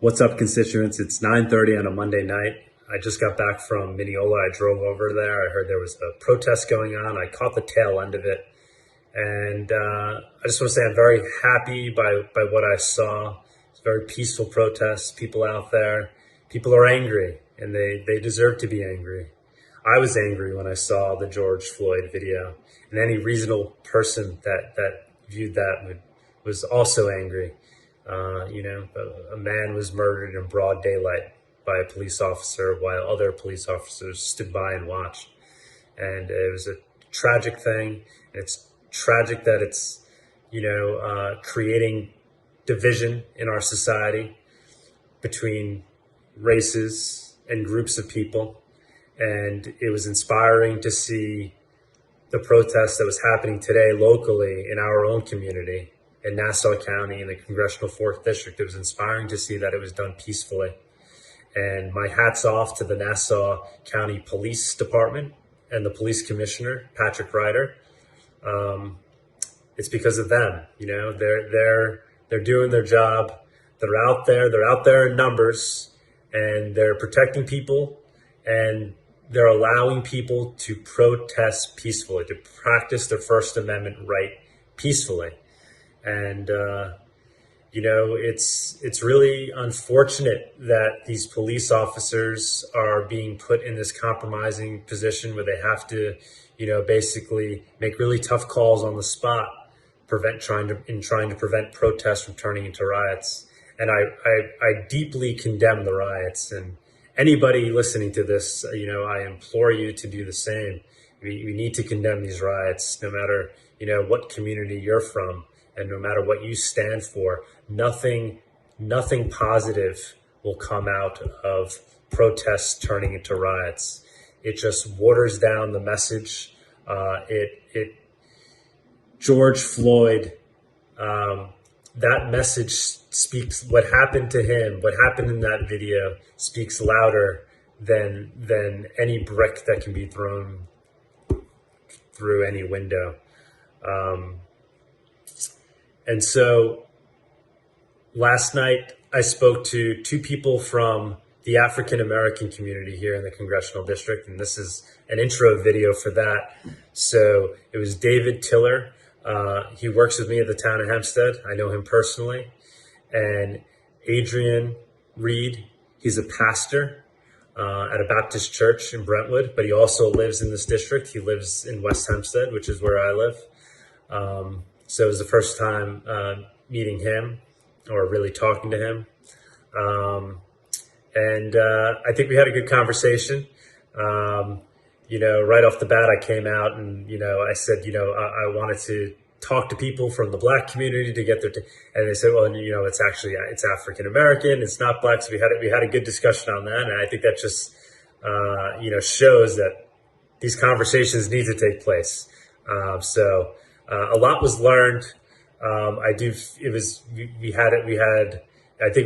What's up, constituents? It's 9:30 on a Monday night. I just got back from Mineola. I drove over there. I heard there was a protest going on. I caught the tail end of it. And I just want to say I'm very happy by what I saw. It's a very peaceful protest. People out there, people are angry, and they deserve to be angry. I was angry when I saw the George Floyd video, and any reasonable person that viewed that was also angry. A man was murdered in broad daylight by a police officer while other police officers stood by and watched. And it was a tragic thing. It's tragic that it's, creating division in our society between races and groups of people. And it was inspiring to see the protest that was happening today locally in our own community in Nassau County in the Congressional 4th District. It was inspiring to see that it was done peacefully. And my hat's off to the Nassau County Police Department and the police commissioner, Patrick Ryder. It's because of them. They're doing their job. They're out there in numbers, and they're protecting people, and they're allowing people to protest peacefully, to practice their First Amendment right peacefully. And, it's really unfortunate that these police officers are being put in this compromising position where they have to, basically make really tough calls on the spot, trying to prevent protests from turning into riots. And I deeply condemn the riots. And anybody listening to this, I implore you to do the same. We need to condemn these riots, no matter, what community you're from. And no matter what you stand for, nothing positive will come out of protests turning into riots. It just waters down the message. George Floyd, that message speaks. What happened to him, what happened in that video, speaks louder than any brick that can be thrown through any window. And so last night I spoke to two people from the African American community here in the Congressional District, and this is an intro video for that. So it was David Tiller. He works with me at the town of Hempstead. I know him personally. And Adrian, Reid, he's a pastor at a Baptist church in Brentwood, but he also lives in this district. He lives in West Hempstead, which is where I live. So it was the first time meeting him or really talking to him. And I think we had a good conversation. Right off the bat, I came out and, I said, I wanted to talk to people from the Black community to get and they said, well, it's African American, it's not Black. So we had a good discussion on that. And I think that just, shows that these conversations need to take place. A lot was learned. I think it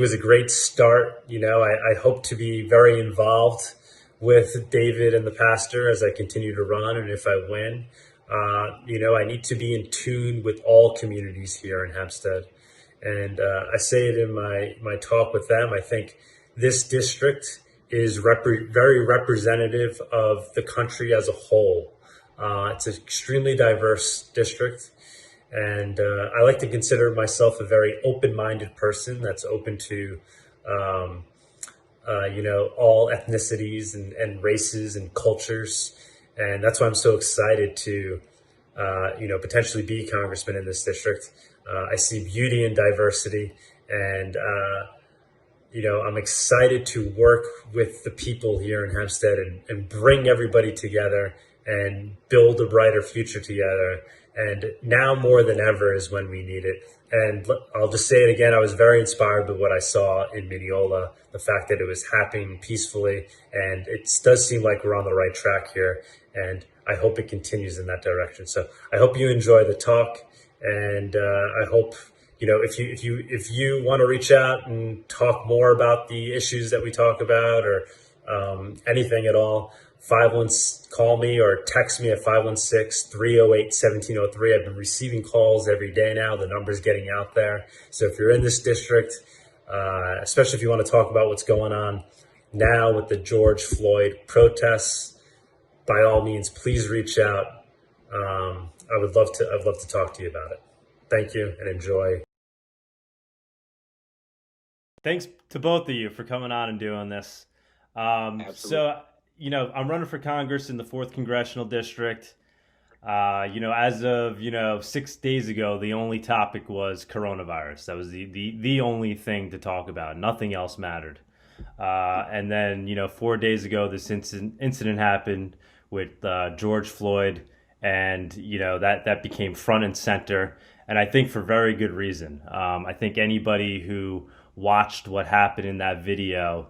was a great start. I hope to be very involved with David and the pastor as I continue to run. And if I win, I need to be in tune with all communities here in Hempstead. And I say it in my talk with them. I think this district is very representative of the country as a whole. It's an extremely diverse district, and I like to consider myself a very open-minded person that's open to, all ethnicities and races and cultures, and that's why I'm so excited to, potentially be congressman in this district. I see beauty in diversity, and I'm excited to work with the people here in Hempstead and bring everybody together and build a brighter future together. And now more than ever is when we need it. And I'll just say it again, I was very inspired by what I saw in Mineola, the fact that it was happening peacefully. And it does seem like we're on the right track here. And I hope it continues in that direction. So I hope you enjoy the talk. And I hope, if you want to reach out and talk more about the issues that we talk about or anything at all, call me or text me at 516-308-1703. I've been receiving calls every day now. The number's getting out there. So if you're in this district, especially if you want to talk about what's going on now with the George Floyd protests. By all means, please reach out. I'd love to talk to you about it. Thank you and enjoy. Thanks to both of you for coming on and doing this. So, I'm running for Congress in the 4th Congressional District. As of, 6 days ago, the only topic was coronavirus. That was the only thing to talk about. Nothing else mattered. And then, 4 days ago, this incident happened with George Floyd, and, that became front and center. And I think for very good reason. I think anybody who watched what happened in that video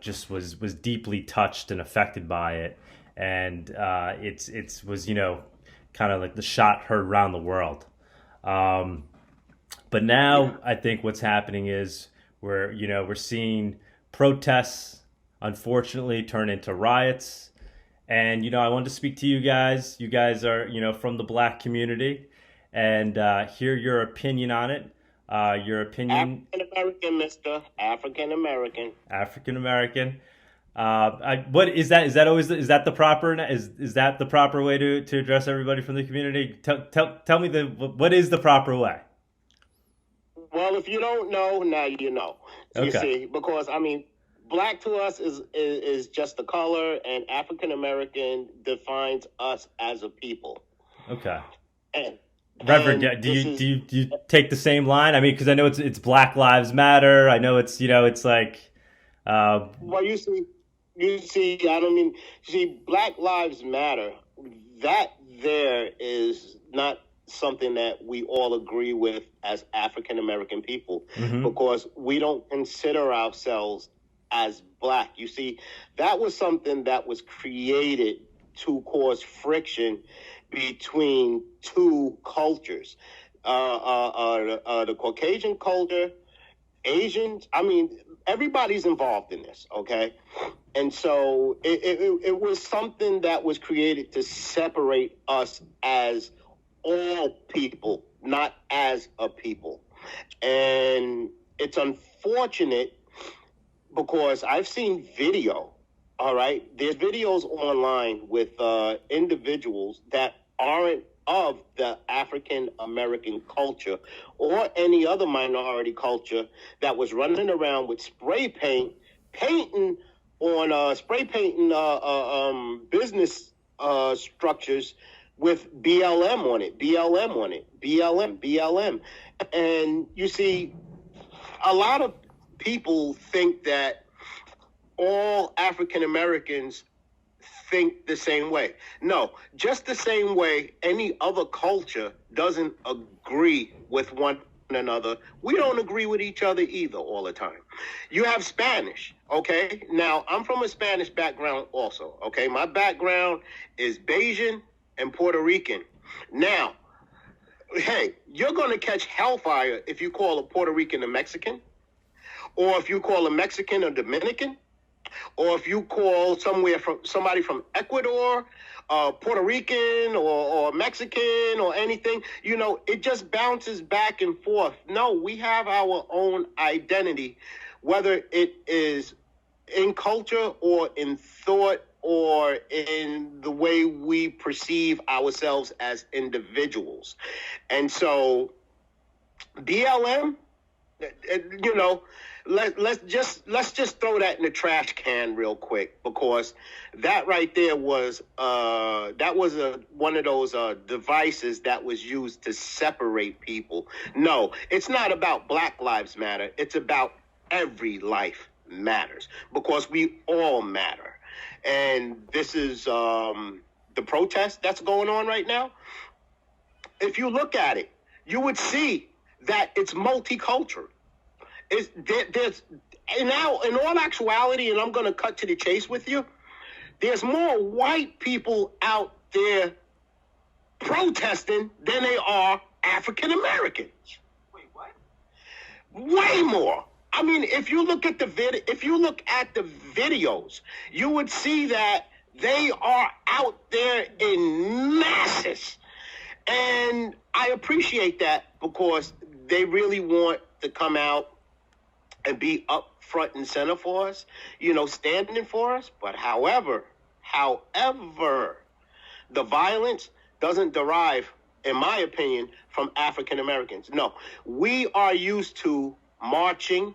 just was deeply touched and affected by it. And it was kind of like the shot heard around the world. But now I think what's happening is we're seeing protests unfortunately turn into riots. And I wanted to speak to you guys. You guys are from the Black community, and hear your opinion on it. Your opinion. African American, Mister. African American. African American. What is that? Is that the proper way to address everybody from the community? Tell me what is the proper way? Well, if you don't know, now you know. You see, because Black to us is just the color, and African American defines us as a people. Okay. Reverend, do you take the same line? I mean, because I know it's Black Lives Matter. I know it's it's like. Well, you see, Black Lives Matter. That there is not something that we all agree with as African American people, because we don't consider ourselves as Black. You see, that was something that was created to cause friction between two cultures, the Caucasian culture, Asians. Everybody's involved in this, okay? And so it was something that was created to separate us as all people, not as a people. And it's unfortunate because I've seen video, all right? There's videos online with individuals that aren't of the African American culture or any other minority culture that was running around with painting business structures with BLM on it, BLM. And you see, a lot of people think that all African Americans think the same way. No, just the same way any other culture doesn't agree with one another. We don't agree with each other either all the time. You have Spanish, okay? Now, I'm from a Spanish background also, okay? My background is Bayesian and Puerto Rican. Now, hey, you're going to catch hellfire if you call a Puerto Rican a Mexican, or if you call a Mexican a Dominican, or if you call somebody from Ecuador, Puerto Rican or Mexican or anything, it just bounces back and forth. No, we have our own identity, whether it is in culture or in thought or in the way we perceive ourselves as individuals. And so BLM, let's just throw that in the trash can real quick, because that right there was one of those devices that was used to separate people. No, it's not about Black Lives Matter. It's about every life matters, because we all matter. And this is the protest that's going on right now. If you look at it, you would see that it's multicultural. There's now, in all actuality, and I'm going to cut to the chase with you, there's more white people out there protesting than they are African Americans. Wait, what? Way more. If you look at the videos, you would see that they are out there in masses. And I appreciate that, because they really want to come out and be up front and center for us, standing for us. But however, the violence doesn't derive, in my opinion, from African Americans. No, we are used to marching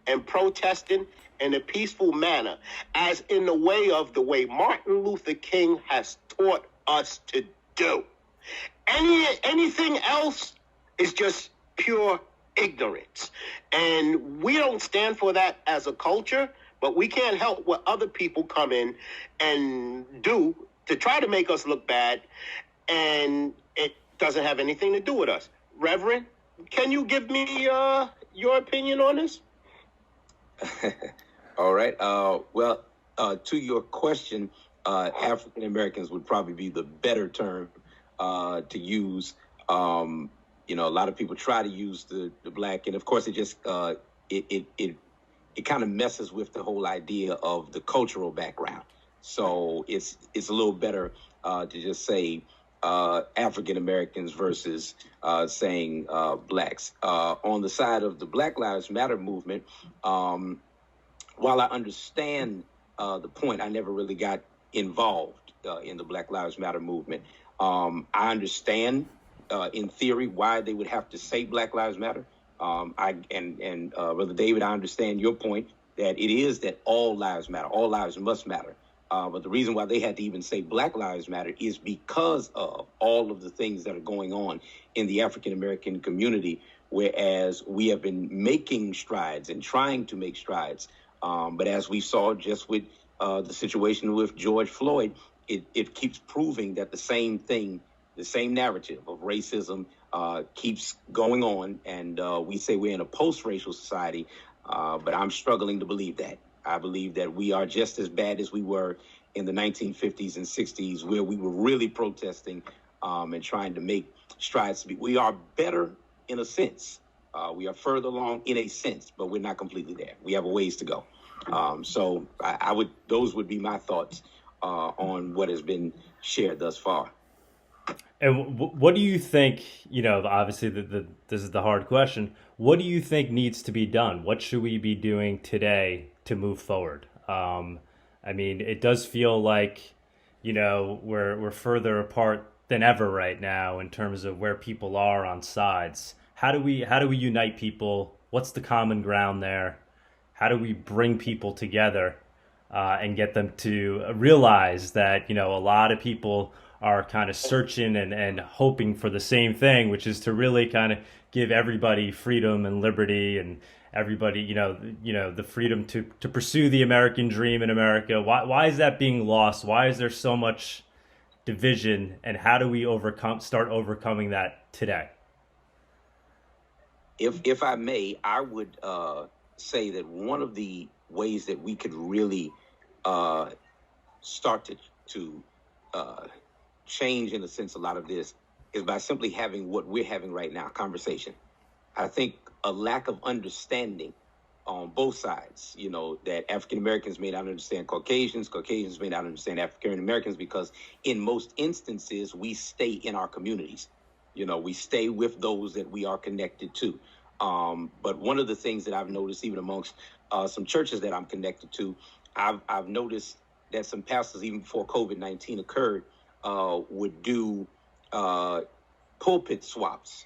and protesting in a peaceful manner, as in the way Martin Luther King has taught us to do. Anything else is just pure ignorance. And we don't stand for that as a culture, but we can't help what other people come in and do to try to make us look bad, and it doesn't have anything to do with us. Reverend, can you give me your opinion on this? All right. To your question, African Americans would probably be the better term to use. A lot of people try to use the black, and of course, it just it kind of messes with the whole idea of the cultural background. So it's a little better to just say African Americans versus saying blacks. On the side of the Black Lives Matter movement, while I understand the point, I never really got involved in the Black Lives Matter movement. I understand in theory why they would have to say Black Lives Matter. Brother David, I understand your point that it is that all lives matter, all lives must matter. But the reason why they had to even say Black Lives Matter is because of all of the things that are going on in the African American community, whereas we have been making strides and trying to make strides. But as we saw just with the situation with George Floyd, it keeps proving that the same thing, the same narrative of racism keeps going on. And we say we're in a post-racial society, but I'm struggling to believe that. I believe that we are just as bad as we were in the 1950s and 60s, where we were really protesting and trying to make strides. We are better in a sense. We are further along in a sense, but we're not completely there. We have a ways to go. So those would be my thoughts on what has been shared thus far. And what do you think, obviously this is the hard question. What do you think needs to be done? What should we be doing today to move forward? It does feel like, we're further apart than ever right now in terms of where people are on sides. How do we unite people? What's the common ground there? How do we bring people together and get them to realize that, a lot of people are kind of searching and hoping for the same thing, which is to really kind of give everybody freedom and liberty and everybody, the freedom to pursue the American dream in America. Why is that being lost? Why is there so much division, and how do we start overcoming that today? If I may, I would say that one of the ways that we could really start to change, in a sense, a lot of this is by simply having what we're having right now, conversation. I think a lack of understanding on both sides, that African Americans may not understand Caucasians may not understand African Americans, because in most instances, we stay in our communities. We stay with those that we are connected to. But one of the things that I've noticed, even amongst some churches that I'm connected to, I've noticed that some pastors, even before COVID-19 occurred, would do pulpit swaps.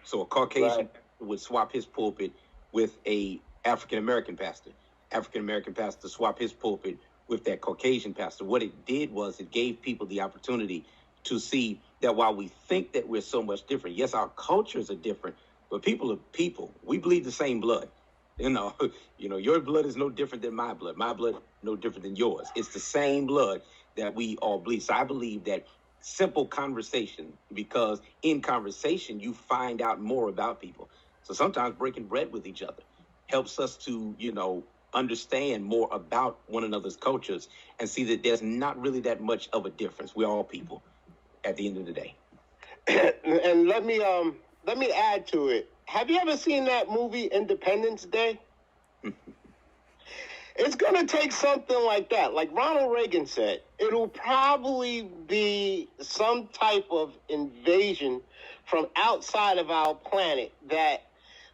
So a Caucasian would swap his pulpit with a African-American pastor. African-American pastor swap his pulpit with that Caucasian pastor. What it did was it gave people the opportunity to see that while we think that we're so much different, yes, our cultures are different, but people are people. We bleed the same blood. Your blood is no different than my blood. My blood no different than yours. It's the same blood that we all bleed. So I believe that simple conversation, because in conversation, you find out more about people. So sometimes breaking bread with each other helps us to, understand more about one another's cultures and see that there's not really that much of a difference. We're all people at the end of the day. And let me add to it. Have you ever seen that movie Independence Day? It's going to take something like that. Like Ronald Reagan said, it'll probably be some type of invasion from outside of our planet that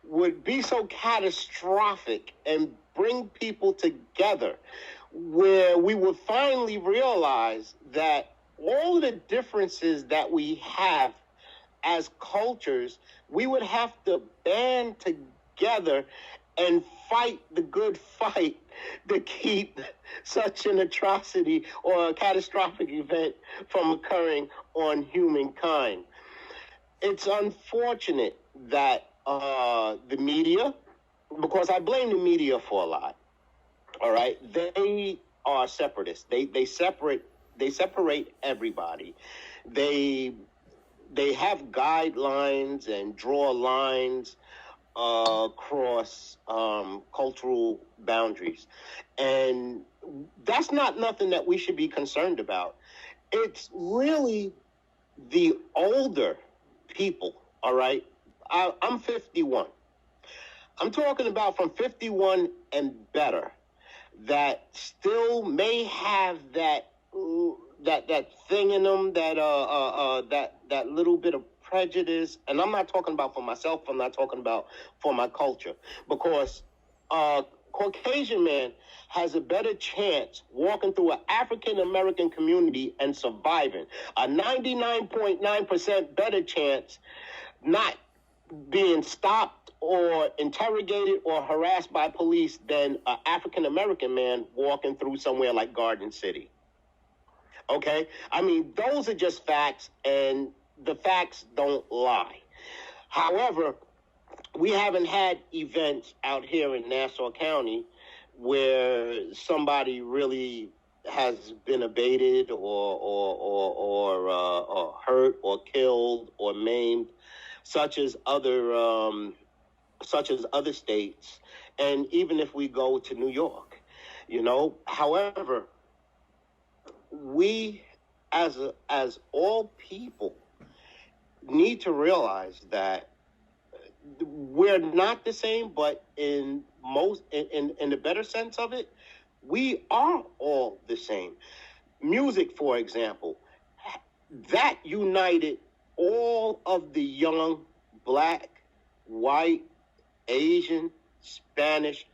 would be so catastrophic and bring people together, where we would finally realize that all the differences that we have as cultures, we would have to band together and fight the good fight to keep such an atrocity or a catastrophic event from occurring on humankind. It's unfortunate that the media, because I blame the media for a lot, all right, they are separatists. They separate everybody. They have guidelines and draw lines across cultural boundaries. And that's not nothing that we should be concerned about. It's really the older people, all right? I'm 51. I'm talking about from 51 and better that still may have that thing in them, that little bit of prejudice. And I'm not talking about for myself. I'm not talking about for my culture, because Caucasian man has a better chance walking through an African American community and surviving. A 99.9% better chance not being stopped or interrogated or harassed by police than an African American man walking through somewhere like Garden City. Okay? I mean, those are just facts, and the facts don't lie. However, we haven't had events out here in Nassau County where somebody really has been abated or hurt or killed or maimed, such as other states, and even if we go to New York, you know. However, we as all people need to realize that we're not the same, but in the better sense of it, we are all the same. Music, for example, that united all of the young black, white, Asian, Spanish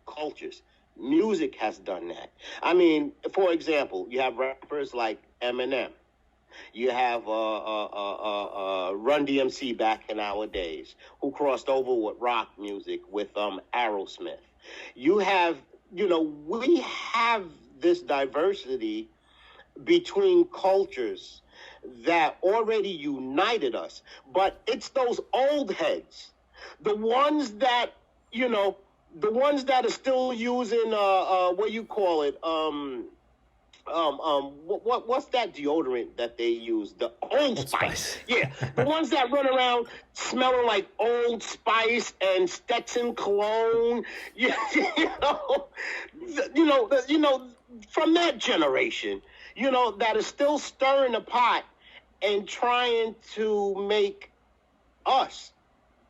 cultures. Music has done that. I mean, for example, you have rappers like Eminem. You have Run DMC back in our days, who crossed over with rock music with Aerosmith. You have, we have this diversity between cultures that already united us. But it's those old heads, the ones that, the ones that are still using, what you call it, what's that deodorant that they use? The Old Spice. Yeah, the ones that run around smelling like Old Spice and Stetson cologne. From that generation, that is still stirring the pot and trying to make us,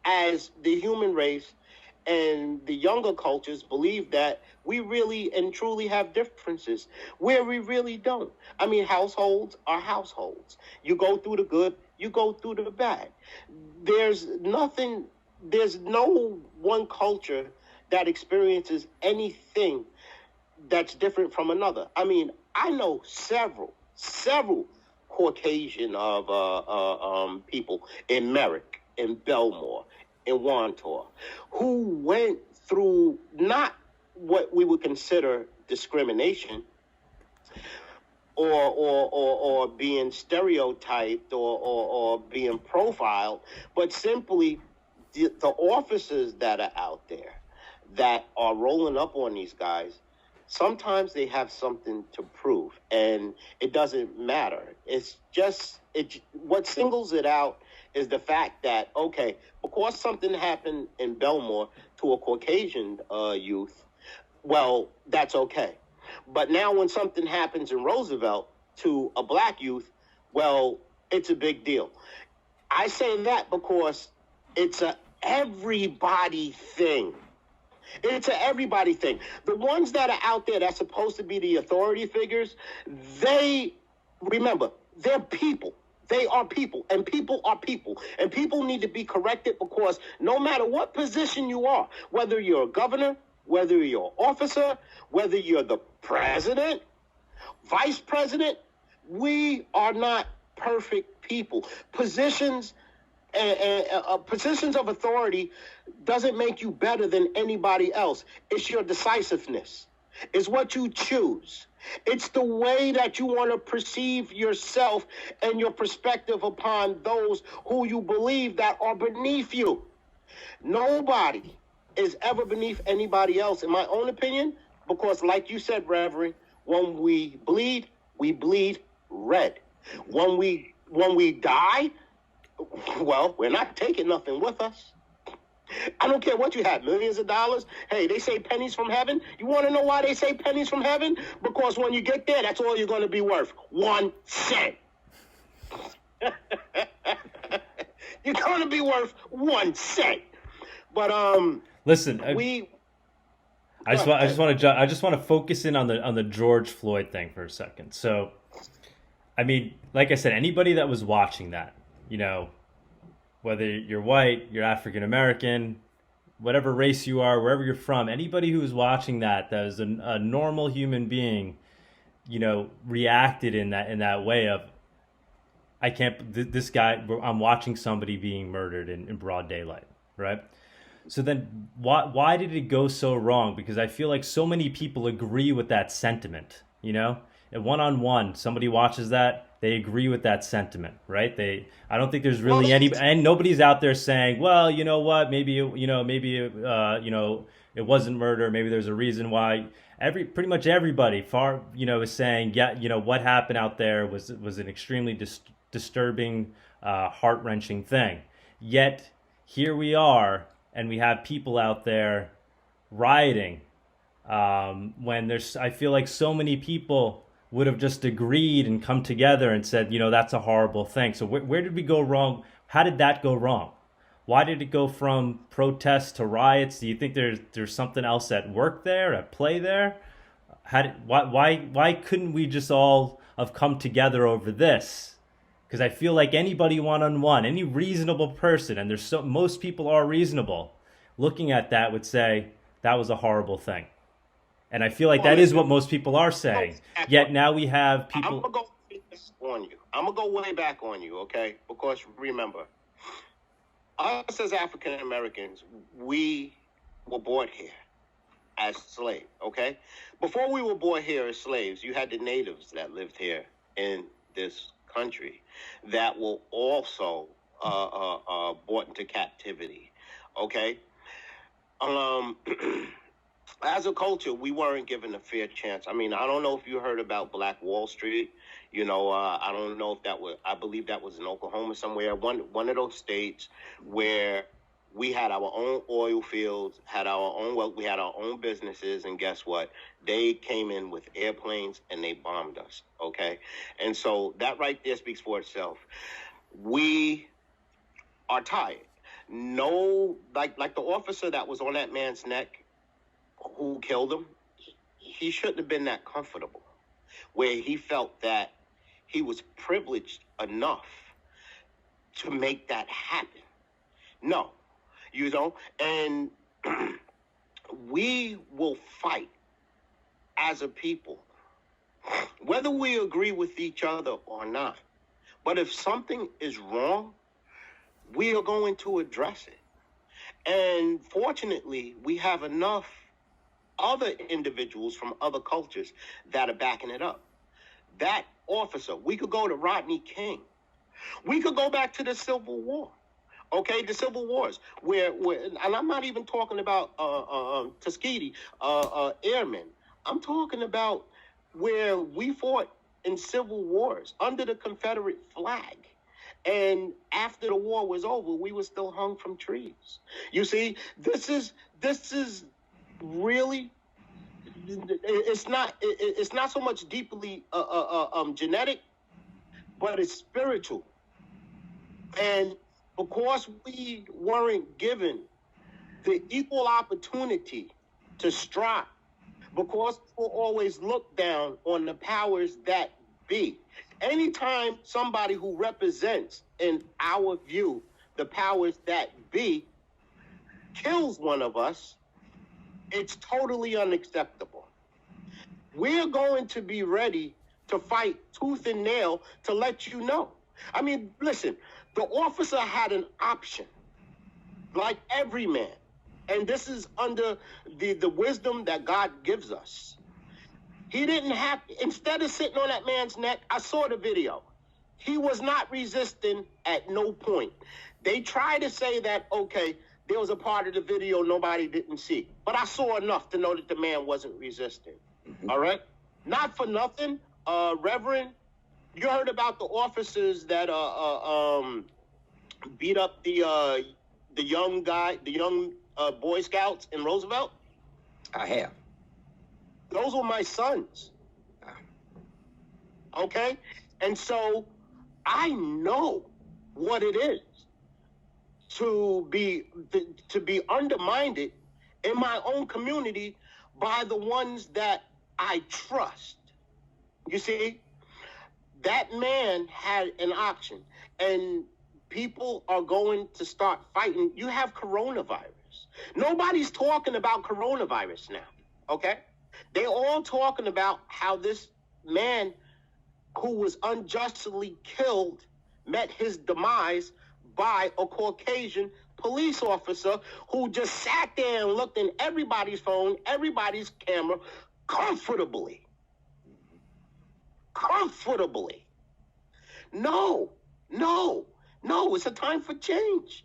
as the human race and the younger cultures, believe that we really and truly have differences where we really don't. I mean, households are households. You go through the good, you go through the bad. There's no one culture that experiences anything that's different from another. I mean, I know several Caucasian people in Merrick, in Belmore, in Wantor, who went through not what we would consider discrimination or being stereotyped or being profiled, but simply the officers that are out there that are rolling up on these guys. Sometimes they have something to prove, and it doesn't matter. It's just what singles it out is the fact that, okay, because something happened in Belmore to a Caucasian youth, well, that's okay. But now when something happens in Roosevelt to a black youth, well, it's a big deal. I say that because it's a everybody thing. It's an everybody thing. The ones that are out there that's supposed to be the authority figures, remember, they're people. They are people, and people are people, and people need to be corrected, because no matter what position you are, whether you're a governor, whether you're an officer, whether you're the president, vice president, we are not perfect people. Positions of authority doesn't make you better than anybody else. It's your decisiveness. It's what you choose. It's the way that you want to perceive yourself and your perspective upon those who you believe that are beneath you. Nobody is ever beneath anybody else, in my own opinion, because like you said, Reverend, when we bleed red. When we die, well, we're not taking nothing with us. I don't care what you have, millions of dollars. Hey, they say pennies from heaven. You want to know why they say pennies from heaven? Because when you get there, that's all you're going to be worth. 1 cent. You're going to be worth 1 cent. But listen, I just want to focus in on the George Floyd thing for a second. So, I mean, like I said, anybody that was watching that, you know, whether you're white, you're African American, whatever race you are, wherever you're from, anybody who was watching that is a normal human being, you know, reacted in that way of, I can't, this guy, I'm watching somebody being murdered in broad daylight, right? So then why did it go so wrong? Because I feel like so many people agree with that sentiment, you know? And one-on-one, somebody watches that, they agree with that sentiment, right? I don't think there's really and nobody's out there saying, well, you know what, maybe it wasn't murder, maybe there's a reason why. Pretty much everybody is saying, yeah, you know, what happened out there was an extremely disturbing, heart-wrenching thing. Yet here we are, and we have people out there rioting when I feel like so many people would have just agreed and come together and said, you know, that's a horrible thing. So where did we go wrong? How did that go wrong? Why did it go from protests to riots? Do you think there's something else at work there, at play there? Why couldn't we just all have come together over this? Because I feel like anybody one-on-one, any reasonable person, and most people are reasonable, looking at that would say that was a horrible thing. And I feel like that is what most people are saying. Yet now we have people. I'm going to go on you. I'm going to go way back on you, okay? Because remember, us as African Americans, we were born here as slaves, okay? Before we were born here as slaves, you had the natives that lived here in this country that were also brought into captivity, okay? As a culture, we weren't given a fair chance. I mean, I don't know if you heard about Black Wall Street. You know, I don't know if I believe that was in Oklahoma somewhere. One of those states where we had our own oil fields, had our own wealth, we had our own businesses, and guess what? They came in with airplanes and they bombed us, okay? And so that right there speaks for itself. We are tired. No, like the officer that was on that man's neck who killed him, he shouldn't have been that comfortable, where he felt that he was privileged enough to make that happen. No, you know, and we will fight as a people, whether we agree with each other or not. But if something is wrong, we are going to address it. And fortunately, we have enough other individuals from other cultures that are backing it up. That officer, we could go to Rodney King. We could go back to the Civil War. Okay, the Civil Wars, where and I'm not even talking about Tuskegee airmen. I'm talking about where we fought in civil wars under the Confederate flag. And after the war was over, we were still hung from trees. You see, this is really, it's not so much deeply genetic, but it's spiritual. And because we weren't given the equal opportunity to strive, because people always look down on the powers that be, Anytime somebody who represents, in our view, the powers that be, kills one of us, it's totally unacceptable. We're going to be ready to fight tooth and nail to let you know. I mean, listen, the officer had an option, like every man. And this is under the wisdom that God gives us. He didn't have, instead of sitting on that man's neck, I saw the video. He was not resisting at no point. They try to say that, okay, there was a part of the video nobody didn't see. But I saw enough to know that the man wasn't resisting. Mm-hmm. All right? Not for nothing, Reverend, you heard about the officers that beat up the young guy, the young Boy Scouts in Roosevelt? I have. Those were my sons. Okay? And so I know what it is to be undermined in my own community by the ones that I trust. You see, that man had an option, and people are going to start fighting. You have coronavirus. Nobody's talking about coronavirus now, okay? They're all talking about how this man who was unjustly killed met his demise by a Caucasian police officer who just sat there and looked in everybody's phone, everybody's camera, comfortably. No, it's a time for change.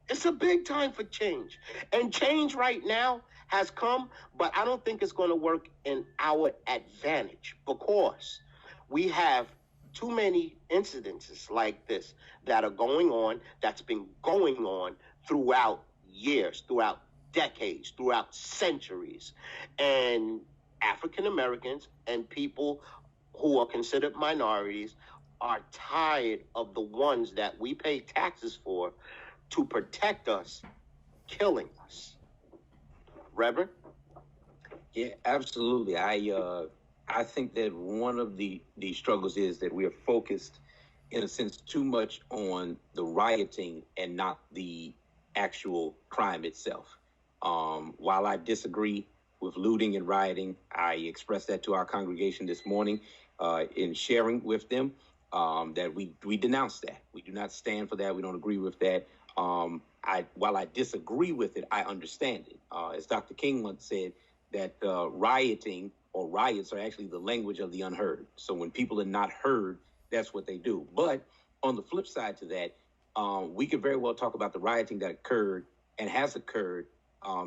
It's a big time for change. And change right now has come, but I don't think it's going to work in our advantage because we have too many incidences like this that are going on, that's been going on throughout years, throughout decades, throughout centuries. And African Americans and people who are considered minorities are tired of the ones that we pay taxes for to protect us, killing us. Reverend? Yeah, absolutely. I think that one of the struggles is that we are focused, in a sense, too much on the rioting and not the actual crime itself. While I disagree with looting and rioting, I expressed that to our congregation this morning in sharing with them that we denounce that. We do not stand for that. We don't agree with that. While I disagree with it, I understand it. As Dr. King once said, that rioting or riots are actually the language of the unheard. So when people are not heard, that's what they do. But on the flip side to that, we could very well talk about the rioting that occurred and has occurred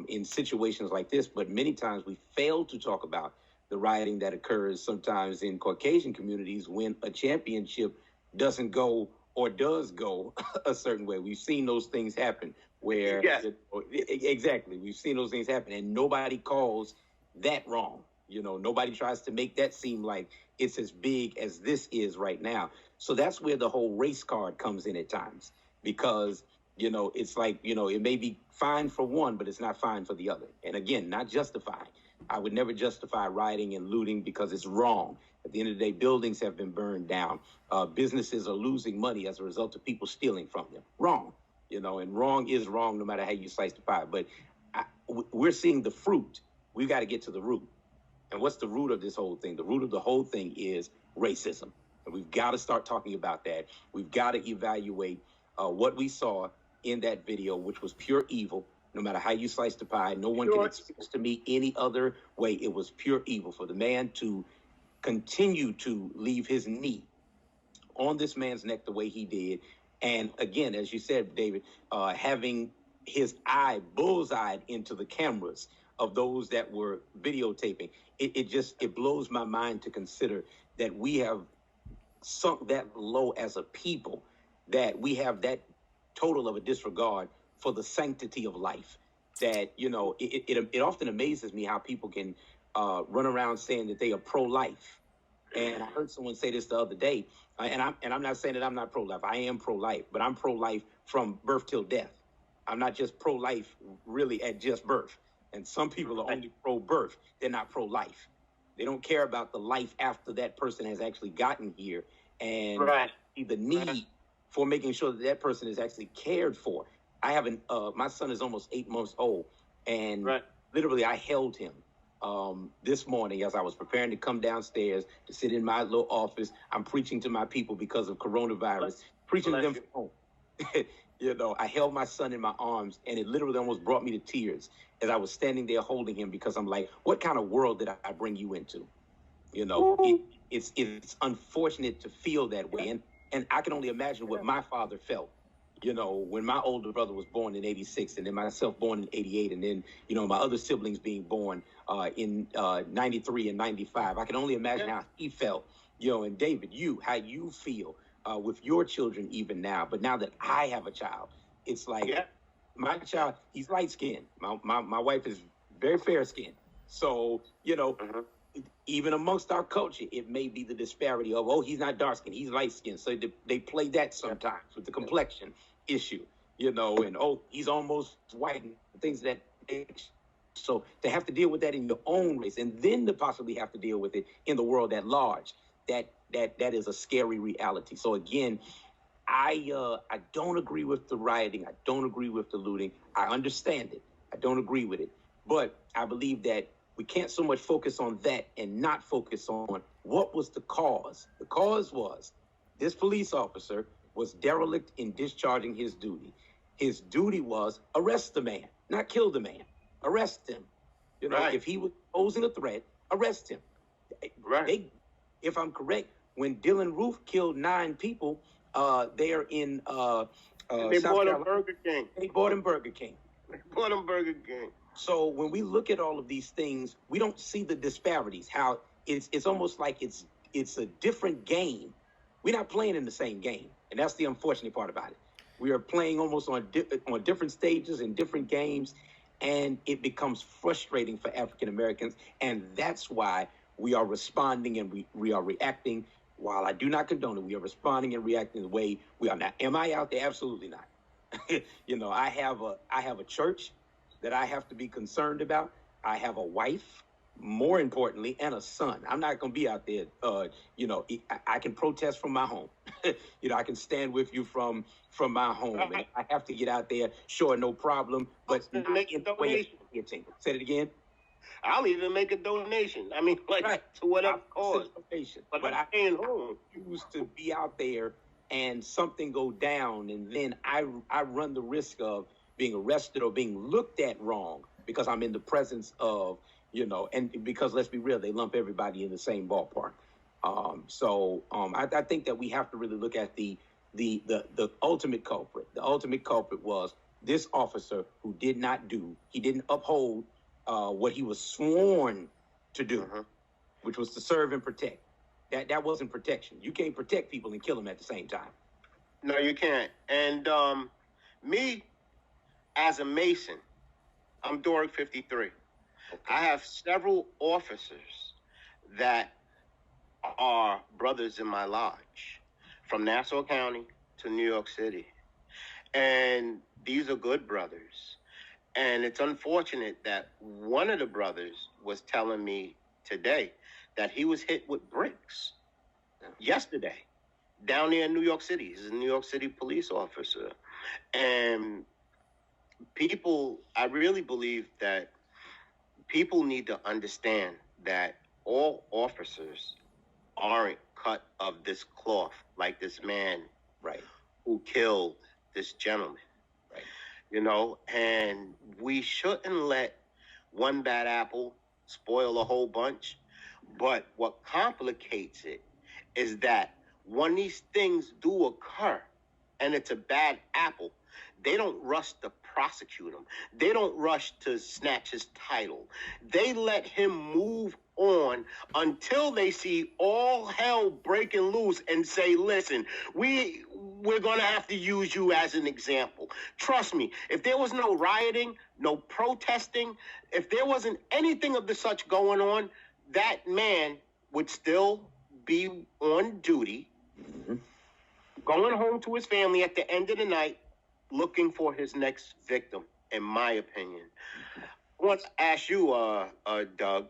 in situations like this. But many times we fail to talk about the rioting that occurs sometimes in Caucasian communities when a championship doesn't go or does go a certain way. We've seen those things happen where, yes. Exactly, we've seen those things happen and nobody calls that wrong. You know, nobody tries to make that seem like it's as big as this is right now. So that's where the whole race card comes in at times because, you know, it's like, you know, it may be fine for one, but it's not fine for the other. And again, not justified. I would never justify rioting and looting because it's wrong. At the end of the day, buildings have been burned down. Businesses are losing money as a result of people stealing from them. Wrong, you know, and wrong is wrong no matter how you slice the pie. But we're seeing the fruit. We've got to get to the root. And what's the root of this whole thing? The root of the whole thing is racism. And we've got to start talking about that. We've got to evaluate what we saw in that video, which was pure evil. No matter how you slice the pie, no one can express to me any other way. It was pure evil for the man to continue to leave his knee on this man's neck the way he did. And again, as you said, David, having his eye bullseyed into the cameras of those that were videotaping, it blows my mind to consider that we have sunk that low as a people, that we have that total of a disregard for the sanctity of life. That, you know, it often amazes me how people can run around saying that they are pro-life. And I heard someone say this the other day, and I'm not saying that I'm not pro-life. I am pro-life, but I'm pro-life from birth till death. I'm not just pro-life really at just birth. And some people are only pro-birth. They're not pro-life. They don't care about the life after that person has actually gotten here and see the need for making sure that that person is actually cared for. I haven't. My son is almost 8 months old, and literally I held him this morning as I was preparing to come downstairs to sit in my little office. I'm preaching to my people because of coronavirus, preaching to them from home. You know, I held my son in my arms, and it literally almost brought me to tears as I was standing there holding him, because I'm like, what kind of world did I bring you into? You know, it's unfortunate to feel that way. And I can only imagine what my father felt, you know, when my older brother was born in 86, and then myself born in 88, and then, you know, my other siblings being born in 93 and 95. I can only imagine how he felt, you know, and David, how you feel with your children even now. But now that I have a child, it's like my child, he's light skinned. My wife is very fair skinned. So, you know, even amongst our culture, it may be the disparity of, oh, he's not dark skinned, he's light skinned. So they play that sometimes with the complexion issue, you know, and oh, he's almost white and things that. So to have to deal with that in your own race, and then to possibly have to deal with it in the world at large, that is a scary reality. So again, I don't agree with the rioting. I don't agree with the looting. I understand it. I don't agree with it. But I believe that we can't so much focus on that and not focus on what was the cause. The cause was this police officer was derelict in discharging his duty. His duty was arrest the man, not kill the man. Arrest him. You know, if he was posing a threat, arrest him. If I'm correct, when Dylan Roof killed 9 people there in they bought him Burger King. They bought him Burger King. So when we look at all of these things, we don't see the disparities. How it's almost like it's a different game. We're not playing in the same game, and that's the unfortunate part about it. We are playing almost on different stages in different games, and it becomes frustrating for African Americans, and that's why we are responding and we are reacting. While I do not condone it, we are responding and reacting the way we are. Now, am I out there? Absolutely not. You know, I have a church that I have to be concerned about. I have a wife, more importantly, and a son. I'm not going to be out there. You know, I can protest from my home. You know, I can stand with you from my home. And I have to get out there, sure, no problem. But make a donation. Say it again. I'll even make a donation. I mean, to whatever cause. But I'm staying home. Choose to be out there and something go down, and then I run the risk of being arrested or being looked at wrong because I'm in the presence of, you know, and because let's be real, they lump everybody in the same ballpark. I think that we have to really look at the ultimate culprit. The ultimate culprit was this officer who didn't uphold what he was sworn to do, which was to serve and protect. That wasn't protection. You can't protect people and kill them at the same time. No, you can't. And me, as a Mason, I'm Doric 53. Okay. I have several officers that are brothers in my lodge, from Nassau County to New York City. And these are good brothers. And it's unfortunate that one of the brothers was telling me today that he was hit with bricks yesterday down there in New York City. He's a New York City police officer. And I really believe that people need to understand that all officers aren't cut of this cloth, like this man who killed this gentleman. You know, and we shouldn't let one bad apple spoil a whole bunch. But what complicates it is that when these things do occur and it's a bad apple, they don't rush to prosecute him. They don't rush to snatch his title. They let him move on until they see all hell breaking loose and say, listen, we're going to have to use you as an example. Trust me, if there was no rioting, no protesting, if there wasn't anything of the such going on, that man would still be on duty, going home to his family at the end of the night, looking for his next victim, in my opinion. I want to ask you, Doug,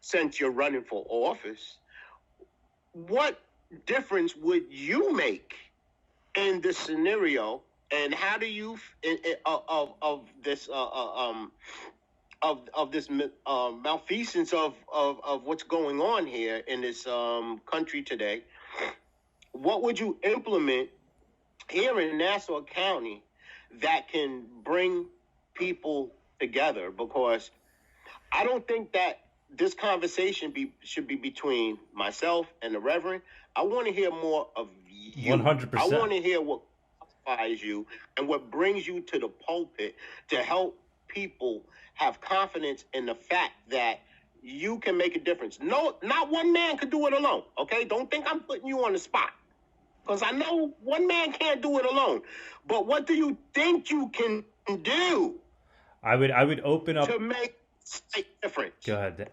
since you're running for office, what difference would you make in this scenario, and how do you of this malfeasance of what's going on here in this country today? What would you implement here in Nassau County that can bring people together? Because I don't think that this conversation should be between myself and the Reverend. I want to hear more of you. 100%. I want to hear what qualifies you and what brings you to the pulpit to help people have confidence in the fact that you can make a difference. No, not one man could do it alone, okay? Don't think I'm putting you on the spot, because I know one man can't do it alone. But what do you think you can do? I would open up to make a difference. Go ahead.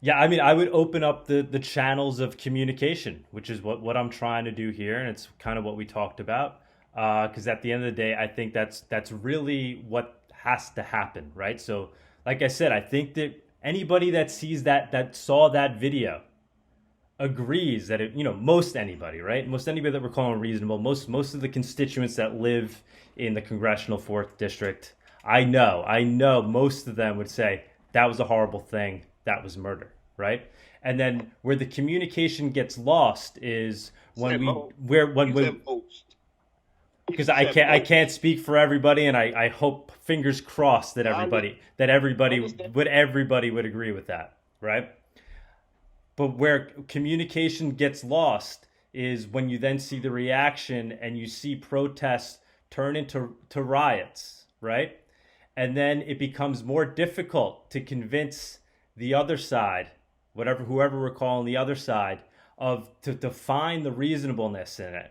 Yeah, I mean, I would open up the channels of communication, which is what I'm trying to do here, and it's kind of what we talked about. Because at the end of the day, I think that's really what has to happen, right? So, like I said, I think that anybody that sees that saw that video agrees that most anybody, right? Most anybody that we're calling reasonable, most of the constituents that live in the congressional 4th district, I know most of them would say that was a horrible thing, that was murder, right? And then where the communication gets lost is because I can't speak for everybody, and I hope, fingers crossed, that everybody would agree with that, right? But where communication gets lost is when you then see the reaction and you see protests turn into riots, right? And then it becomes more difficult to convince the other side, whoever we're calling the other side, to find the reasonableness in it.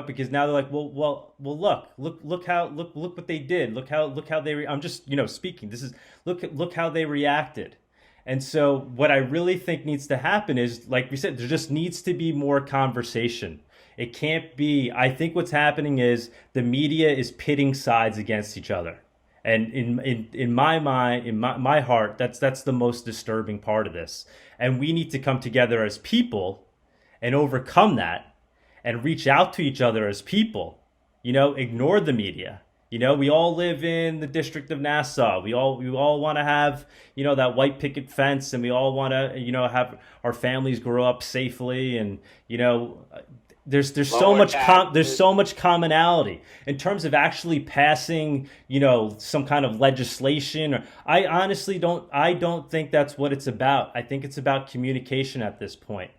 Because now they're like, well, look what they did. Look how they. I'm just speaking. This is look how they reacted. And so what I really think needs to happen is, like we said, there just needs to be more conversation. It can't be. I think what's happening is the media is pitting sides against each other. And in my mind, in my heart, that's the most disturbing part of this. And we need to come together as people and overcome that and reach out to each other as people. Ignore the media. We all live in the District of Nassau. We all want to have, that white picket fence, and we all want to, have our families grow up safely, and there's so much commonality in terms of actually passing, some kind of legislation. I honestly don't think that's what it's about. I think it's about communication at this point.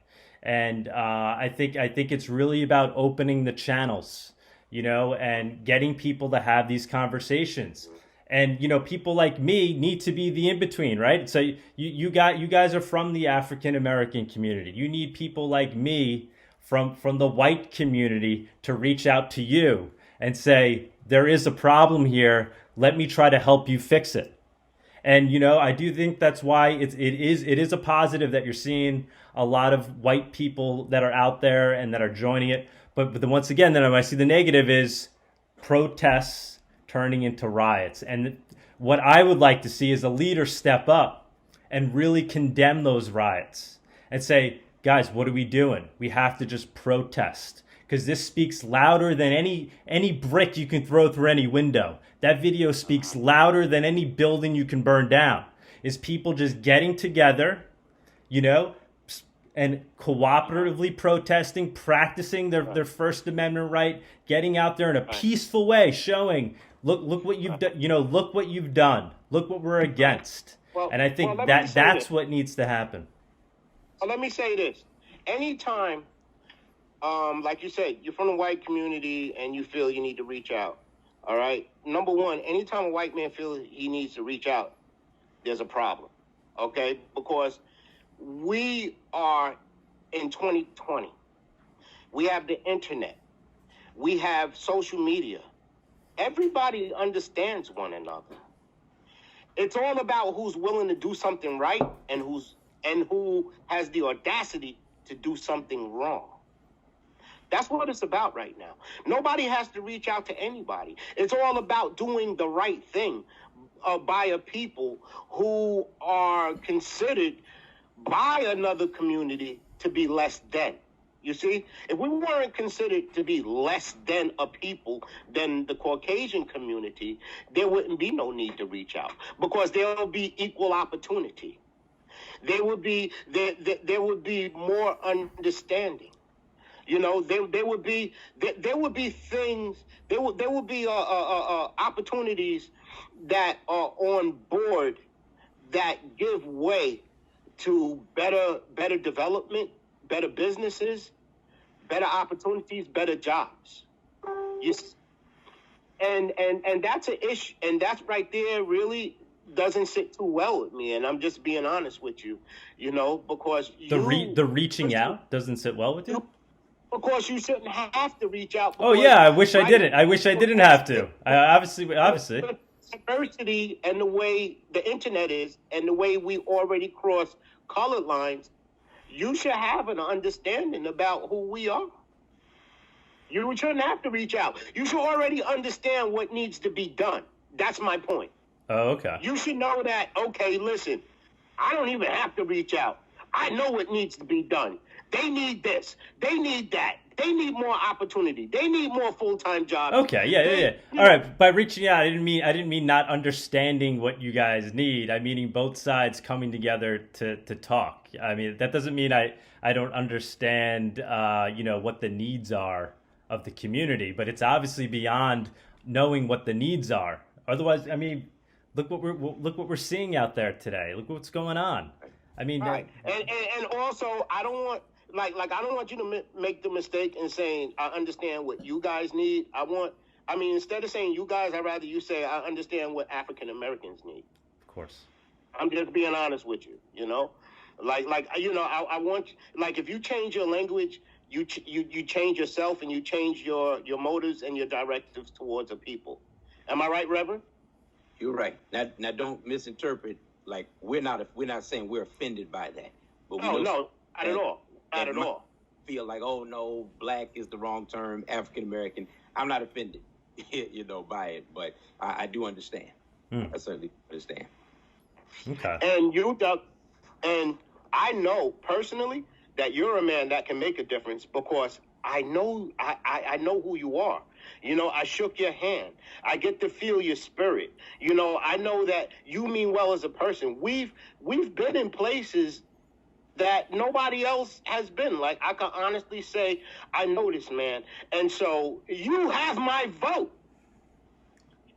And I think it's really about opening the channels, and getting people to have these conversations. And people like me need to be the in-between, right? So you guys are from the African American community. You need people like me from the white community to reach out to you and say, there is a problem here. Let me try to help you fix it. And I do think that's why it is a positive that you're seeing a lot of white people that are out there and that are joining it. But then once again, then I see the negative is protests turning into riots. And what I would like to see is a leader step up and really condemn those riots and say, guys, what are we doing? We have to just protest, because this speaks louder than any brick you can throw through any window. That video speaks louder than any building you can burn down. Is people just getting together, and cooperatively protesting, practicing their First Amendment right, getting out there in a peaceful way, showing, look what you've done, look what you've done, look what we're against. And I think that's what needs to happen. Well, let me say this. Anytime, like you said, you're from the white community and you feel you need to reach out, all right? Number one, anytime a white man feels he needs to reach out, there's a problem, okay? Because we are in 2020. We have the internet. We have social media. Everybody understands one another. It's all about who's willing to do something right and who has the audacity to do something wrong. That's what it's about right now. Nobody has to reach out to anybody. It's all about doing the right thing by a people who are considered by another community to be less than. You see, if we weren't considered to be less than a people than the Caucasian community, there wouldn't be no need to reach out, because there will be equal opportunity. There would be more understanding. You know, there would be things, there would be opportunities that are on board that give way to better development, better businesses, better opportunities, better jobs. Yes. And that's an issue, and that's right there really doesn't sit too well with me, and I'm just being honest with you, you know, because the reaching out doesn't sit well with you? Because you shouldn't have to reach out. Oh yeah, I wish I didn't. I wish I didn't have to. Obviously. Diversity and the way the internet is and the way we already cross colored lines, you should have an understanding about who we are. You shouldn't have to reach out. You should already understand what needs to be done. That's my point. Oh, okay. You should know that, okay, listen, I don't even have to reach out. I know what needs to be done. They need this. They need that. They need more opportunity. They need more full-time jobs. Okay, yeah. All right, by reaching out, I didn't mean not understanding what you guys need. I meaning both sides coming together to talk. I mean, that doesn't mean I don't understand what the needs are of the community, but it's obviously beyond knowing what the needs are. Otherwise, I mean, look what we're seeing out there today. Look what's going on. I mean, right. And also, I don't want I don't want you to make the mistake in saying I understand what you guys need. Instead of saying you guys, I'd rather you say I understand what African Americans need. Of course. I'm just being honest with you. You know, I want, like, if you change your language, you change yourself, and you change your motives and your directives towards a people. Am I right, Reverend? You're right. Now don't misinterpret. Like, we're not saying we're offended by that. But no, not at all. Not at all. Feel like, oh no, black is the wrong term, African American. I'm not offended, by it, but I do understand. I certainly understand. Okay. And you, Doug, and I know personally that you're a man that can make a difference, because I know who you are. You know, I shook your hand. I get to feel your spirit. You know, I know that you mean well as a person. We've been in places that nobody else has been. Like, I can honestly say, I know this man. And so you have my vote.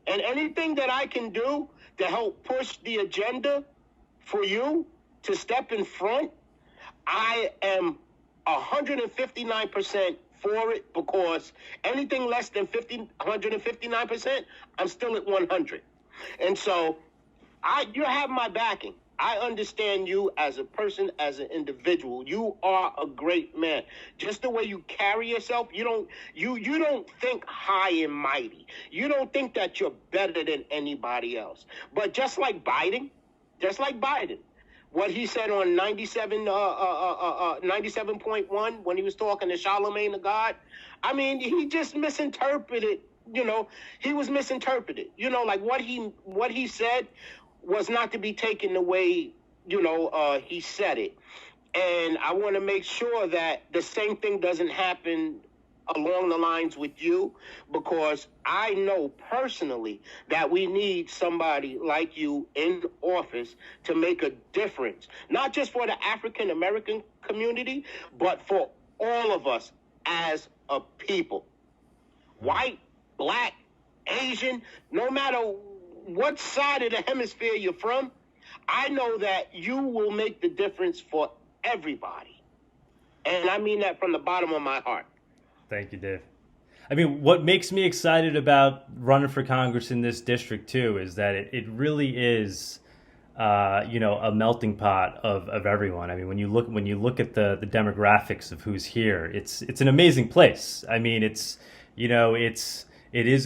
And anything that I can do to help push the agenda for you to step in front, I am 159% for it, because anything less than 159%, I'm still at 100. And so you have my backing. I understand you as a person, as an individual. You are a great man. Just the way you carry yourself, you don't think high and mighty. You don't think that you're better than anybody else. But just like Biden, what he said on 97.1 when he was talking to Charlemagne the God, I mean, he just misinterpreted. He was misinterpreted. Like what he said was not to be taken the way, he said it. And I want to make sure that the same thing doesn't happen along the lines with you, because I know personally that we need somebody like you in office to make a difference, not just for the African American community, but for all of us as a people. White, black, Asian, no matter what side of the hemisphere you're from, I know that you will make the difference for everybody. And I mean that from the bottom of my heart. Thank you, Dave. I mean, what makes me excited about running for Congress in this district too is that it really is, a melting pot of everyone. I mean, when you look at the demographics of who's here, it's an amazing place. I mean, it is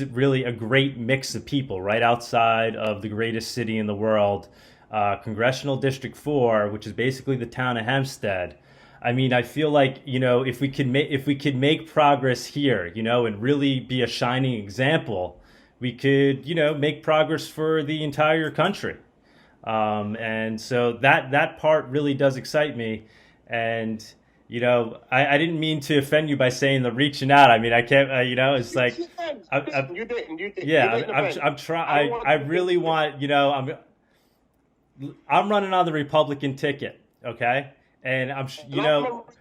really a great mix of people right outside of the greatest city in the world, Congressional District 4, which is basically the town of Hempstead. I mean, I feel like, if we could make progress here, and really be a shining example, we could, make progress for the entire country. And so that part really does excite me. And, I didn't mean to offend you by saying the reaching out. I mean, I can't, it's like, You didn't. yeah, You didn't offend. I'm trying. I really want, I'm running on the Republican ticket, okay? And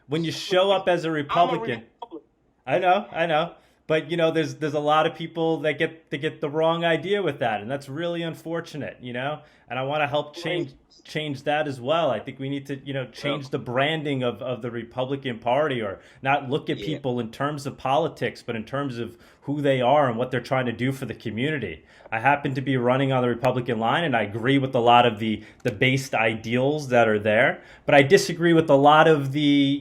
when you show up as a Republican, I know, but there's a lot of people that get the wrong idea with that, and that's really unfortunate, And I want to help change that as well. I think we need to, change the branding of the Republican Party, or not look at people in terms of politics, but in terms of who they are and what they're trying to do for the community. I happen to be running on the Republican line, and I agree with a lot of the based ideals that are there, but I disagree with a lot of the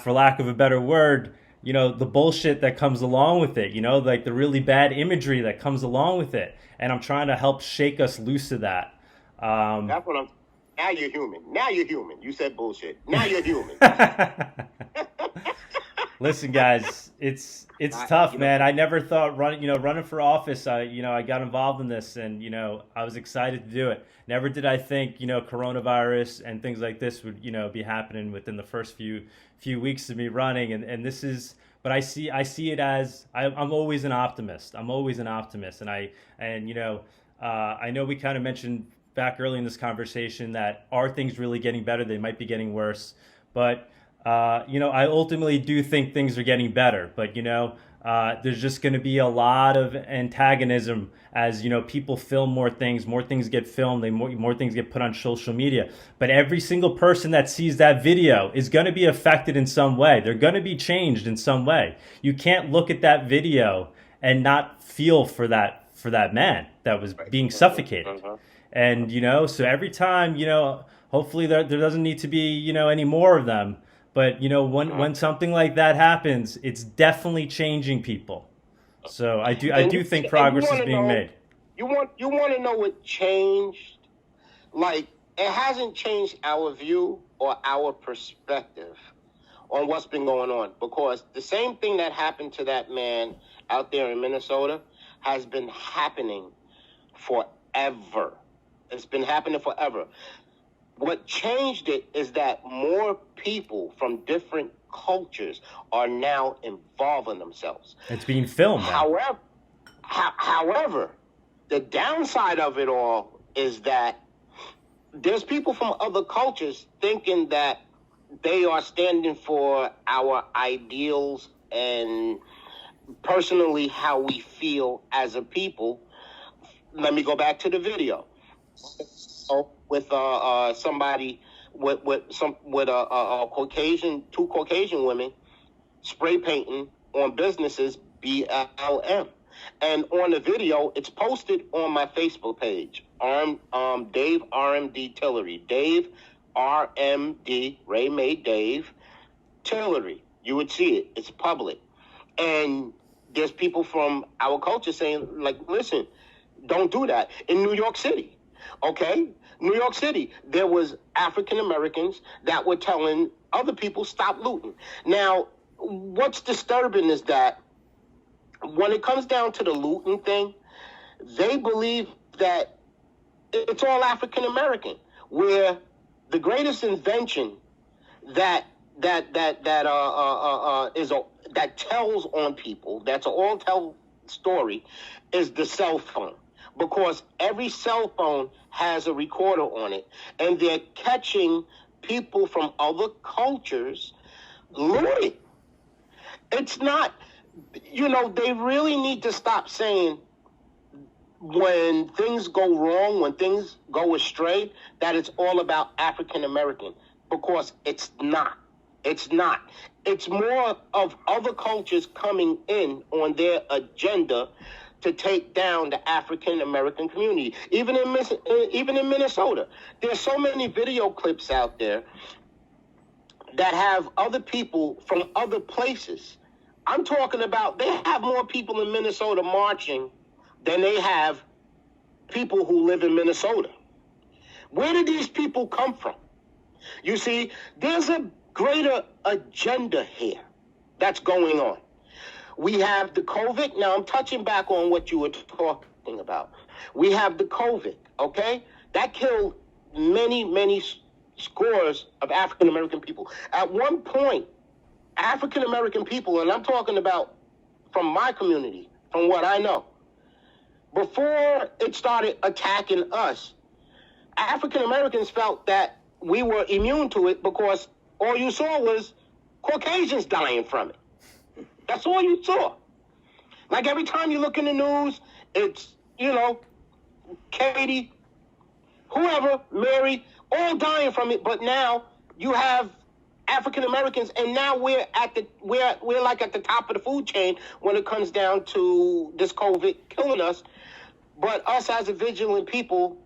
for lack of a better word, the bullshit that comes along with it, like the really bad imagery that comes along with it. And I'm trying to help shake us loose of that. That's what now you're human. Now you're human. You said bullshit. Now you're human. Listen, guys, it's tough, man. I never thought running for office. I got involved in this, and I was excited to do it. Never did I think coronavirus and things like this would be happening within the first few weeks of me running. And this is, but I see it as I'm always an optimist. I'm always an optimist, and I know we kind of mentioned back early in this conversation that are things really getting better? They might be getting worse, but I ultimately do think things are getting better, but there's just going to be a lot of antagonism as people film more things get filmed, more things get put on social media. But every single person that sees that video is going to be affected in some way. They're going to be changed in some way. You can't look at that video and not feel for that man that was being suffocated. And so every time hopefully there doesn't need to be any more of them. But when something like that happens, it's definitely changing people. So I do think progress is being made. You want to know what changed? Like, it hasn't changed our view or our perspective on what's been going on, because the same thing that happened to that man out there in Minnesota has been happening forever. It's been happening forever. What changed it is that more people from different cultures are now involving themselves. It's being filmed now. However, the downside of it all is that there's people from other cultures thinking that they are standing for our ideals and personally how we feel as a people. Let me go back to the video. With somebody with two Caucasian women spray painting on businesses BLM, and on the video it's posted on my Facebook page. Dave RMD Tillery, Dave RMD Ray Made Dave Tillery. You would see it. It's public, and there's people from our culture saying, like, listen, don't do that. In New York City, okay? New York City, there was African Americans that were telling other people stop looting. Now, what's disturbing is that when it comes down to the looting thing, they believe that it's all African American, where the greatest invention that tells on people, that's an all-tell story, is the cell phone. Because every cell phone has a recorder on it, and they're catching people from other cultures looting. It's not, they really need to stop saying when things go wrong, when things go astray, that it's all about African American, because it's not. It's not. It's more of other cultures coming in on their agenda to take down the African American community. Even in Minnesota, there's so many video clips out there that have other people from other places. I'm talking about, they have more people in Minnesota marching than they have people who live in Minnesota. Where did these people come from? You see, there's a greater agenda here that's going on. We have the COVID. Now, I'm touching back on what you were talking about. We have the COVID, okay? That killed many scores of African American people. At one point, African American people, and I'm talking about from my community, from what I know, before it started attacking us, African Americans felt that we were immune to it because all you saw was Caucasians dying from it. That's all you saw. Like every time you look in the news, it's, Katie, whoever, Mary, all dying from it. But now you have African Americans, and now we're like at the top of the food chain when it comes down to this COVID killing us. But us as a vigilant people,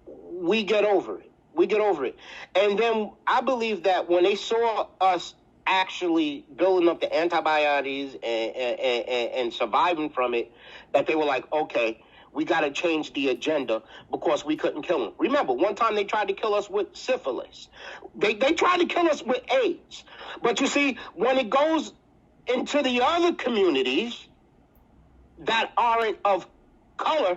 we get over it. We get over it. And then I believe that when they saw us actually building up the antibiotics and surviving from it, that they were like, okay, we got to change the agenda because we couldn't kill them. Remember, one time they tried to kill us with syphilis. They tried to kill us with AIDS. But you see, when it goes into the other communities that aren't of color,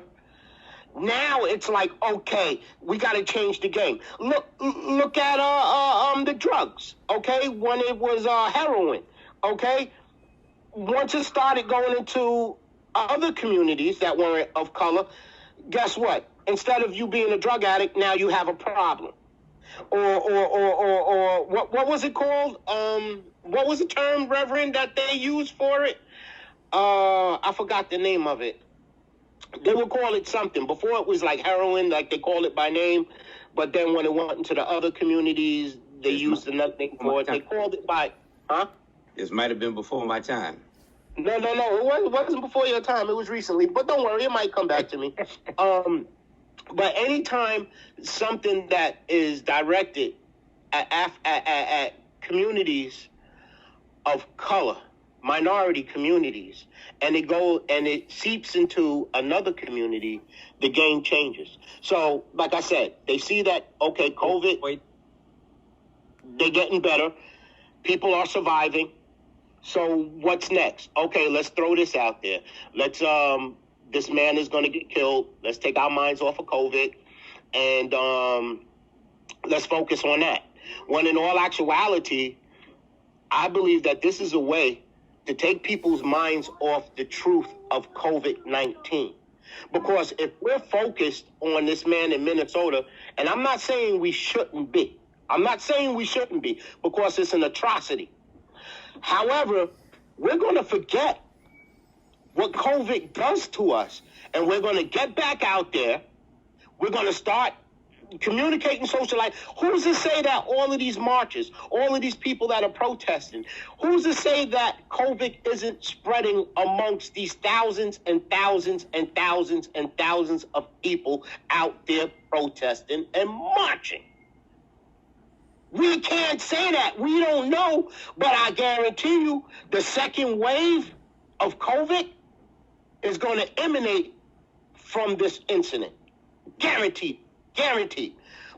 now it's like, okay, we got to change the game. Look at the drugs, okay? When it was heroin, okay? Once it started going into other communities that weren't of color, guess what? Instead of you being a drug addict, now you have a problem. Or what was it called? What was the term, Reverend, that they used for it? I forgot the name of it. They would call it something. Before it was like heroin, like they call it by name. But then when it went into the other communities, they used another name for it. They called it by, This might have been before my time. No. It wasn't before your time. It was recently. But don't worry, it might come back to me. But anytime something that is directed at communities of color, minority communities, and it seeps into another community, the game changes. So, like I said, they see that, okay, COVID, they're getting better. People are surviving. So what's next? Okay, let's throw this out there. Let's, this man is going to get killed. Let's take our minds off of COVID and let's focus on that. When in all actuality, I believe that this is a way to take people's minds off the truth of COVID-19. Because if we're focused on this man in Minnesota, and I'm not saying we shouldn't be, because it's an atrocity. However, we're going to forget what COVID does to us, and we're going to get back out there. We're going to start communicating, social life. Who's to say that all of these marches, all of these people that are protesting, who's to say that COVID isn't spreading amongst these thousands and thousands and thousands and thousands of people out there protesting and marching? We can't say that. We don't know. But I guarantee you the second wave of COVID is going to emanate from this incident. Guaranteed.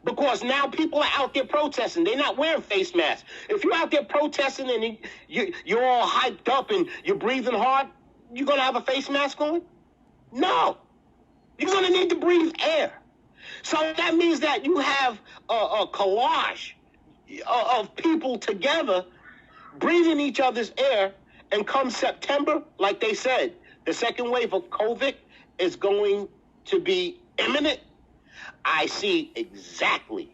Because now people are out there protesting. They're not wearing face masks. If you're out there protesting and you're all hyped up and you're breathing hard, you're going to have a face mask on? No. You're going to need to breathe air. So that means that you have a collage of people together breathing each other's air, and come September, like they said, the second wave of COVID is going to be imminent. I see exactly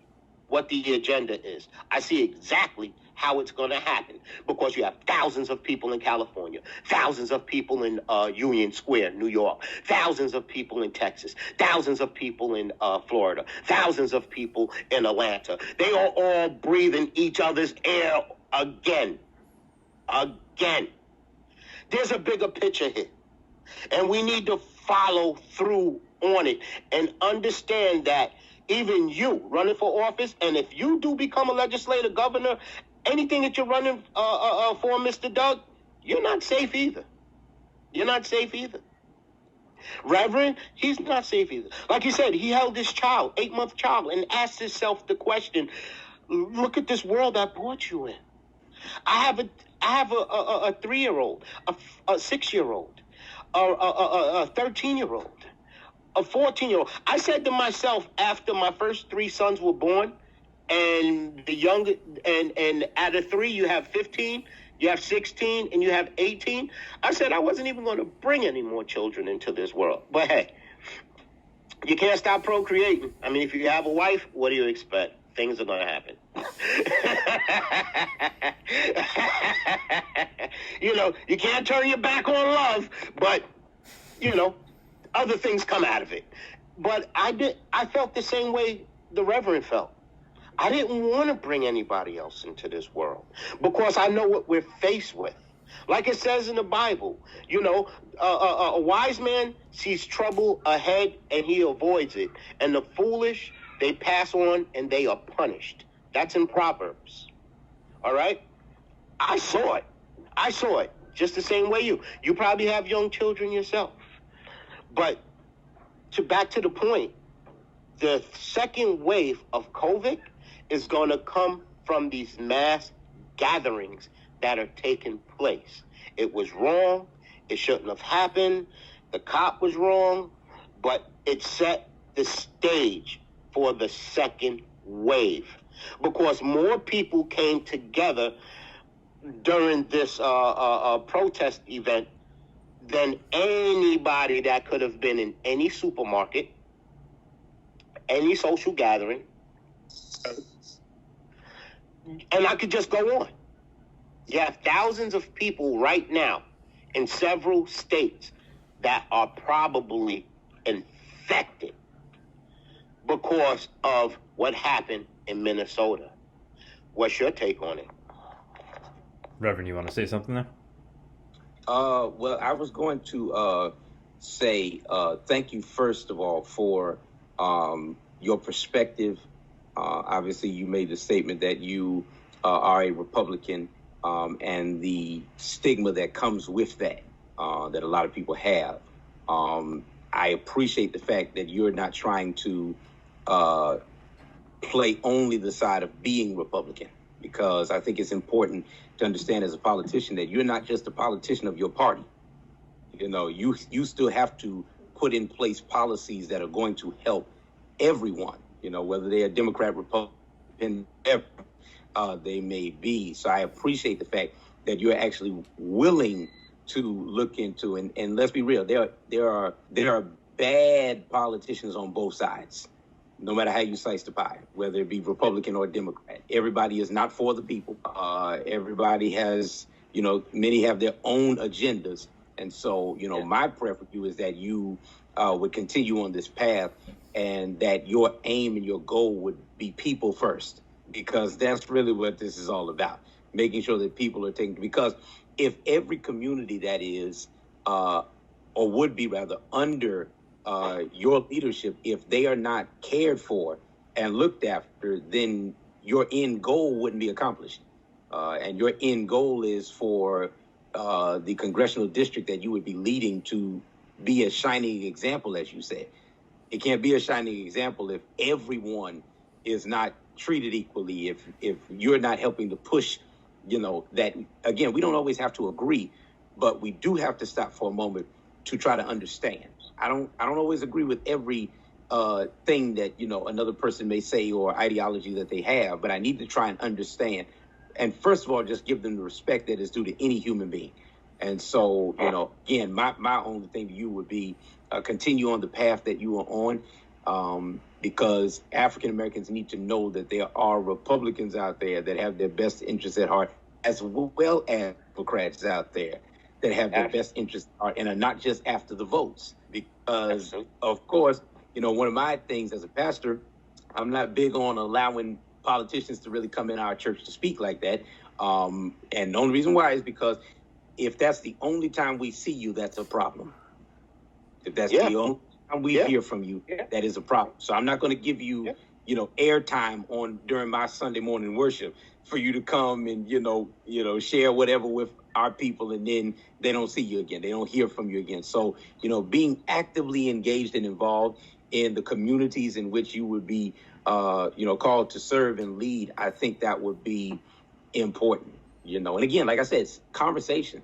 what the agenda is. I see exactly how it's going to happen, because you have thousands of people in California, thousands of people in Union Square, New York, thousands of people in Texas, thousands of people in Florida, thousands of people in Atlanta. They are all breathing each other's air again. There's a bigger picture here, and we need to follow through on it and understand that even you running for office, and if you do become a legislator, governor, anything that you're running for, Mr. Doug, you're not safe either. Reverend, he's not safe either. Like you said, he held this child, 8-month child, and asked himself the question, look at this world I brought you in. I have a 3-year-old, a 6-year-old, a 13-year-old, a 14-year-old. I said to myself after my first 3 sons were born, and the younger, and out of 3, you have 15, you have 16, and you have 18. I said I wasn't even going to bring any more children into this world. But hey, you can't stop procreating. I mean, if you have a wife, what do you expect? Things are going to happen. You know, you can't turn your back on love, but, you know, other things come out of it. But I felt the same way the Reverend felt. I didn't want to bring anybody else into this world because I know what we're faced with. Like it says in the Bible, you know, a wise man sees trouble ahead and he avoids it. And the foolish, they pass on and they are punished. That's in Proverbs. All right? I saw it. Just the same way you probably have young children yourself. But back to the point, the second wave of COVID is going to come from these mass gatherings that are taking place. It was wrong. It shouldn't have happened. The cop was wrong, but it set the stage for the second wave because more people came together during this protest event than anybody that could have been in any supermarket, any social gathering. And I could just go on. You have thousands of people right now in several states that are probably infected because of what happened in Minnesota. What's your take on it? Reverend, you want to say something there? Well, I was going to say thank you, first of all, for your perspective. Obviously, you made the statement that you are a Republican and the stigma that comes with that, that a lot of people have. I appreciate the fact that you're not trying to play only the side of being Republican, because I think it's important to understand as a politician that you're not just a politician of your party. You know, you still have to put in place policies that are going to help everyone, you know, whether they're Democrat, Republican, whatever they may be. So I appreciate the fact that you're actually willing to look into, and let's be real, there are bad politicians on both sides, no matter how you slice the pie, whether it be Republican or Democrat. Everybody is not for the people. Everybody has, you know, many have their own agendas. And so, you know, my prayer for you is that you would continue on this path and that your aim and your goal would be people first, because that's really what this is all about, making sure that people are taken. Because if every community that is, or would be rather, under your leadership, if they are not cared for and looked after, then your end goal wouldn't be accomplished. And your end goal is for the congressional district that you would be leading to be a shining example, as you said. It can't be a shining example if everyone is not treated equally, if you're not helping to push, you know, that, again, we don't always have to agree, but we do have to stop for a moment to try to understand. I don't always agree with every thing that, you know, another person may say or ideology that they have, but I need to try and understand. And first of all, just give them the respect that is due to any human being. And so, you know, again, my only thing to you would be continue on the path that you are on, because African Americans need to know that there are Republicans out there that have their best interests at heart, as well as Democrats out there that have their best interests at heart and are not just after the votes. Because, of course, you know, one of my things as a pastor, I'm not big on allowing politicians to really come in our church to speak like that. And the only reason why is because if that's the only time we see you, that's a problem. If that's the only time we hear from you, that is a problem. So I'm not going to give you, you know, airtime on during my Sunday morning worship for you to come and, you know, share whatever with our people, and then they don't see you again. They don't hear from you again. So, you know, being actively engaged and involved in the communities in which you would be, you know, called to serve and lead, I think that would be important, you know. And again, like I said, it's conversation,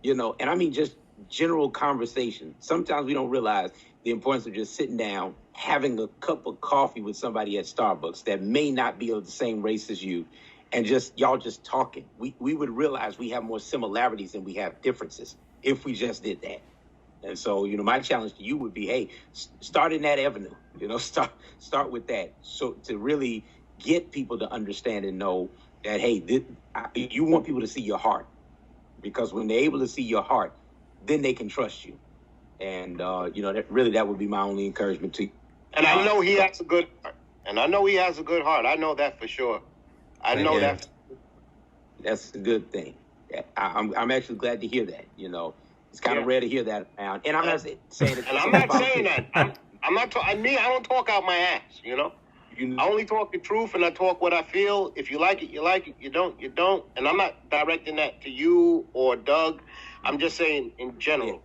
you know, and I mean just general conversation. Sometimes we don't realize the importance of just sitting down, having a cup of coffee with somebody at Starbucks that may not be of the same race as you, and y'all just talking. We would realize we have more similarities than we have differences if we just did that. And so, my challenge to you would be, hey, start in that avenue. Start with that. So to really get people to understand and know that, hey, you want people to see your heart, because when they're able to see your heart, then they can trust you. And that would be my only encouragement to you. And I know he has a good heart. I know that for sure. I know that. That's a good thing. I'm actually glad to hear that. It's kind of rare to hear that around. And I'm not saying it. And I'm not saying that. I'm not. I don't talk out my ass. I only talk the truth, and I talk what I feel. If you like it, you like it. You don't, you don't. And I'm not directing that to you or Doug. I'm just saying in general.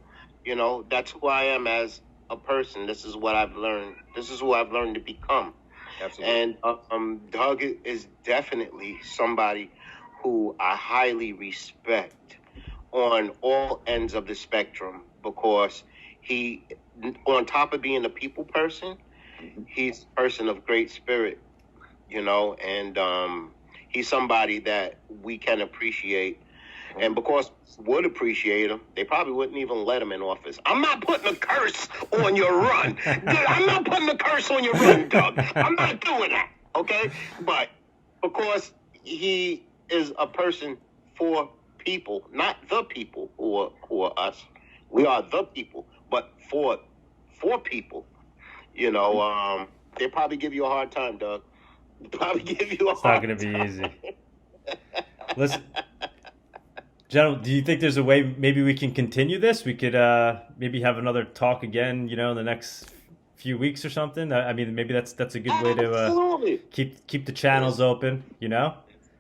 That's who I am as a person. This is what I've learned. This is who I've learned to become. Absolutely. And Doug is definitely somebody who I highly respect on all ends of the spectrum, because he, on top of being a people person, he's a person of great spirit, and he's somebody that we can appreciate. And because would appreciate him, they probably wouldn't even let him in office. I'm not putting a curse on your run. I'm not putting a curse on your run, Doug. I'm not doing that, okay? But because he is a person for people, not the people who are us. We are the people, but for people, they probably give you a hard time, Doug. They probably give you a hard time. It's not going to be easy. Listen, gentlemen, do you think there's a way maybe we can continue this? We could maybe have another talk again, in the next few weeks or something. I mean, maybe that's a good way to keep the channels open,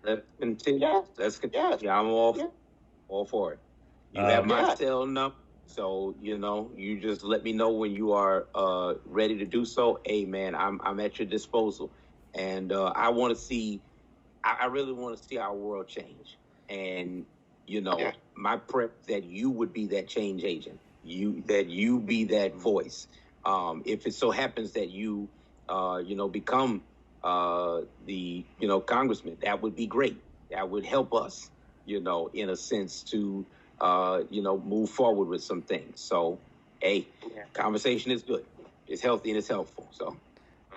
Let's continue. Let's continue. Yeah, I'm all for it. You have my cell number, so you just let me know when you are ready to do so. Hey, man, I'm at your disposal, and I want to see. I really want to see our world change, and my prep that you would be that change agent. You be that voice. If it so happens that you become the congressman, that would be great. That would help us, in a sense to move forward with some things. So, conversation is good. It's healthy and it's helpful. So,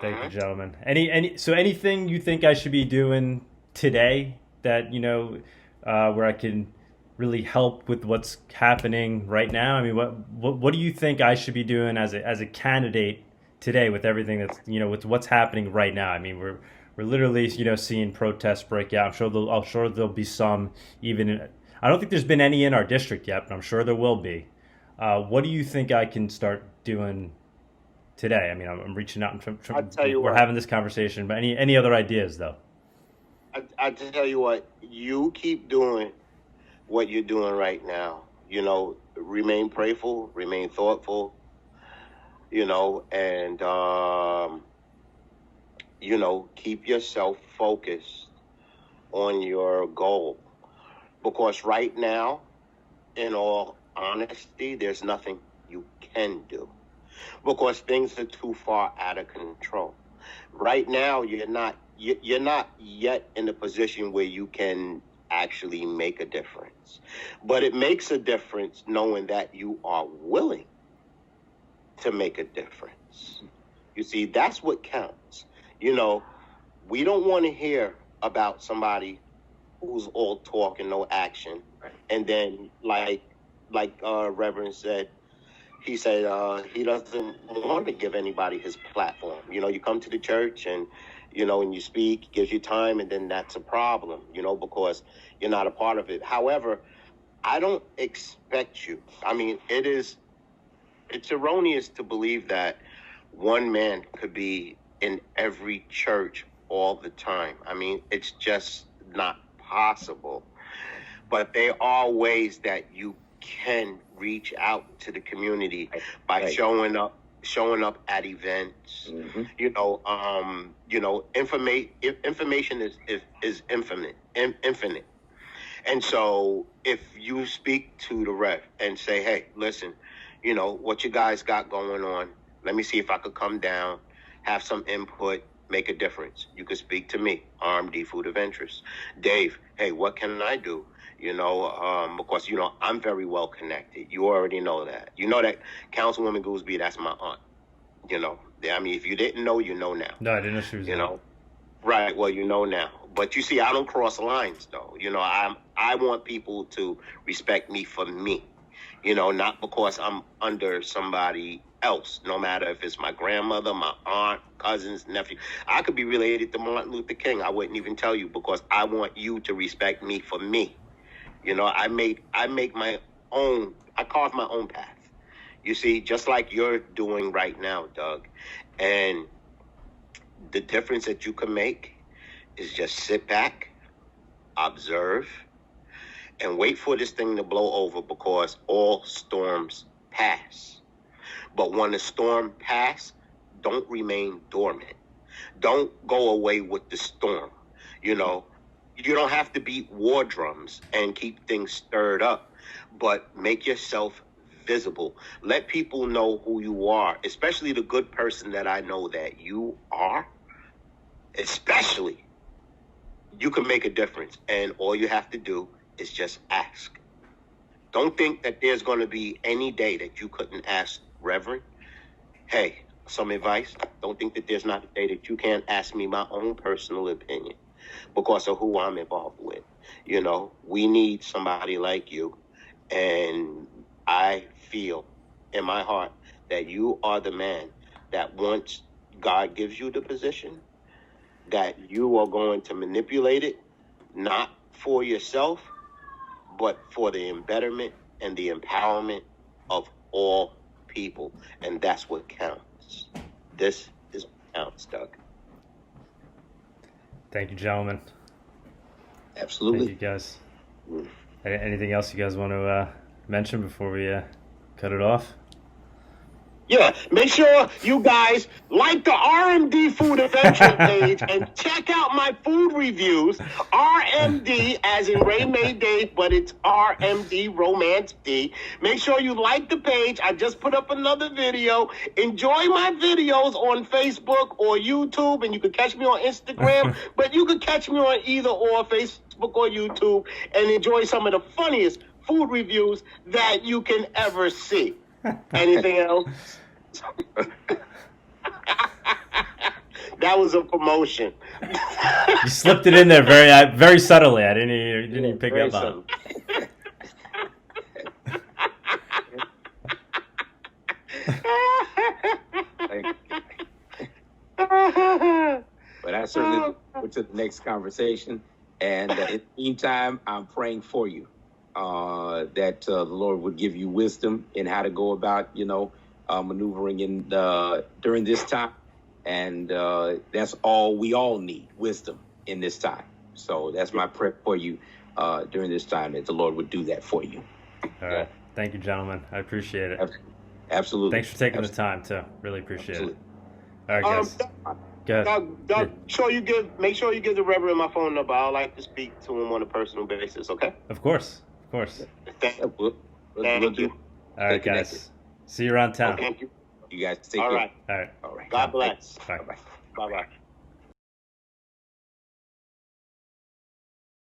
thank you, gentlemen. Anything you think I should be doing today that where I can really help with what's happening right now? I mean, what do you think I should be doing as a candidate today with everything that's with what's happening right now? I mean, we're literally seeing protests break out. I'm sure there'll be some even. I don't think there's been any in our district yet, but I'm sure there will be. What do you think I can start doing today? I mean, I'm reaching out and we're having this conversation. But any other ideas though? I tell you what, you keep doing what you're doing right now. Remain prayerful, remain thoughtful. And keep yourself focused on your goal. Because right now, in all honesty, there's nothing you can do. Because things are too far out of control. Right now, you're not yet in a position where you can actually make a difference. But it makes a difference knowing that you are willing to make a difference. You see, that's what counts. We don't want to hear about somebody who's all talk and no action. And then like Reverend said, he said he doesn't want to give anybody his platform. You come to the church and, and you speak, gives you time, and then that's a problem, because you're not a part of it. However, I don't expect you. I mean, it's erroneous to believe that one man could be in every church all the time. I mean, it's just not possible. But there are ways that you can reach out to the community by showing up at events. Mm-hmm. Information is infinite. And so if you speak to the ref and say, hey, listen, what you guys got going on, Let me see if I could come down, have some input, make a difference. You could speak to me, RMD Food of Interest. Dave, hey, what can I do? Because, I'm very well connected. You already know that. You know that Councilwoman Goolsby, that's my aunt. If you didn't know, you know now. No, I didn't know she was Right, well, you know now. But you see, I don't cross lines, though. I want people to respect me for me. Not because I'm under somebody else, no matter if it's my grandmother, my aunt, cousins, nephew. I could be related to Martin Luther King. I wouldn't even tell you because I want you to respect me for me. I make my own, I carve my own path. You see, just like you're doing right now, Doug. And the difference that you can make is just sit back, observe, and wait for this thing to blow over because all storms pass. But when the storm passes, don't remain dormant. Don't go away with the storm. You don't have to beat war drums and keep things stirred up, but make yourself visible. Let people know who you are, especially the good person that I know that you are. Especially, you can make a difference, and all you have to do is just ask. Don't think that there's going to be any day that you couldn't ask Reverend, hey, some advice. Don't think that there's not a day that you can't ask me my own personal opinion because of who I'm involved with. We need somebody like you, and I feel in my heart that you are the man that once God gives you the position, that you are going to manipulate it, not for yourself, but for the embetterment and the empowerment of all people. And that's what counts. This is what counts, Doug. Thank you, gentlemen. Absolutely. Thank you, guys. Anything else you guys want to mention before we cut it off? Yeah, make sure you guys like the RMD Food Adventure page and check out my food reviews. RMD as in Ray May Dave, but it's RMD Romance D. Make sure you like the page. I just put up another video. Enjoy my videos on Facebook or YouTube, and you can catch me on Instagram, but you can catch me on either or Facebook or YouTube and enjoy some of the funniest food reviews that you can ever see. Anything else? That was a promotion. You slipped it in there very subtly. I didn't even pick up on it. But I certainly look forward to the next conversation. And in the meantime, I'm praying for you that the Lord would give you wisdom in how to go about, maneuvering in during this time. And that's all we all need, wisdom in this time. So that's my prayer for you during this time, that the Lord would do that for you. All right. Thank you, gentlemen. I appreciate it. Absolutely. Thanks for taking the time, too. Really appreciate it. All right, guys. Doug, make sure you give the Reverend my phone number. I like to speak to him on a personal basis, okay? Of course. Thank you. All right, guys. See you around town. Thank you. You guys take care. All right. All right. God bless. Bye. Bye-bye.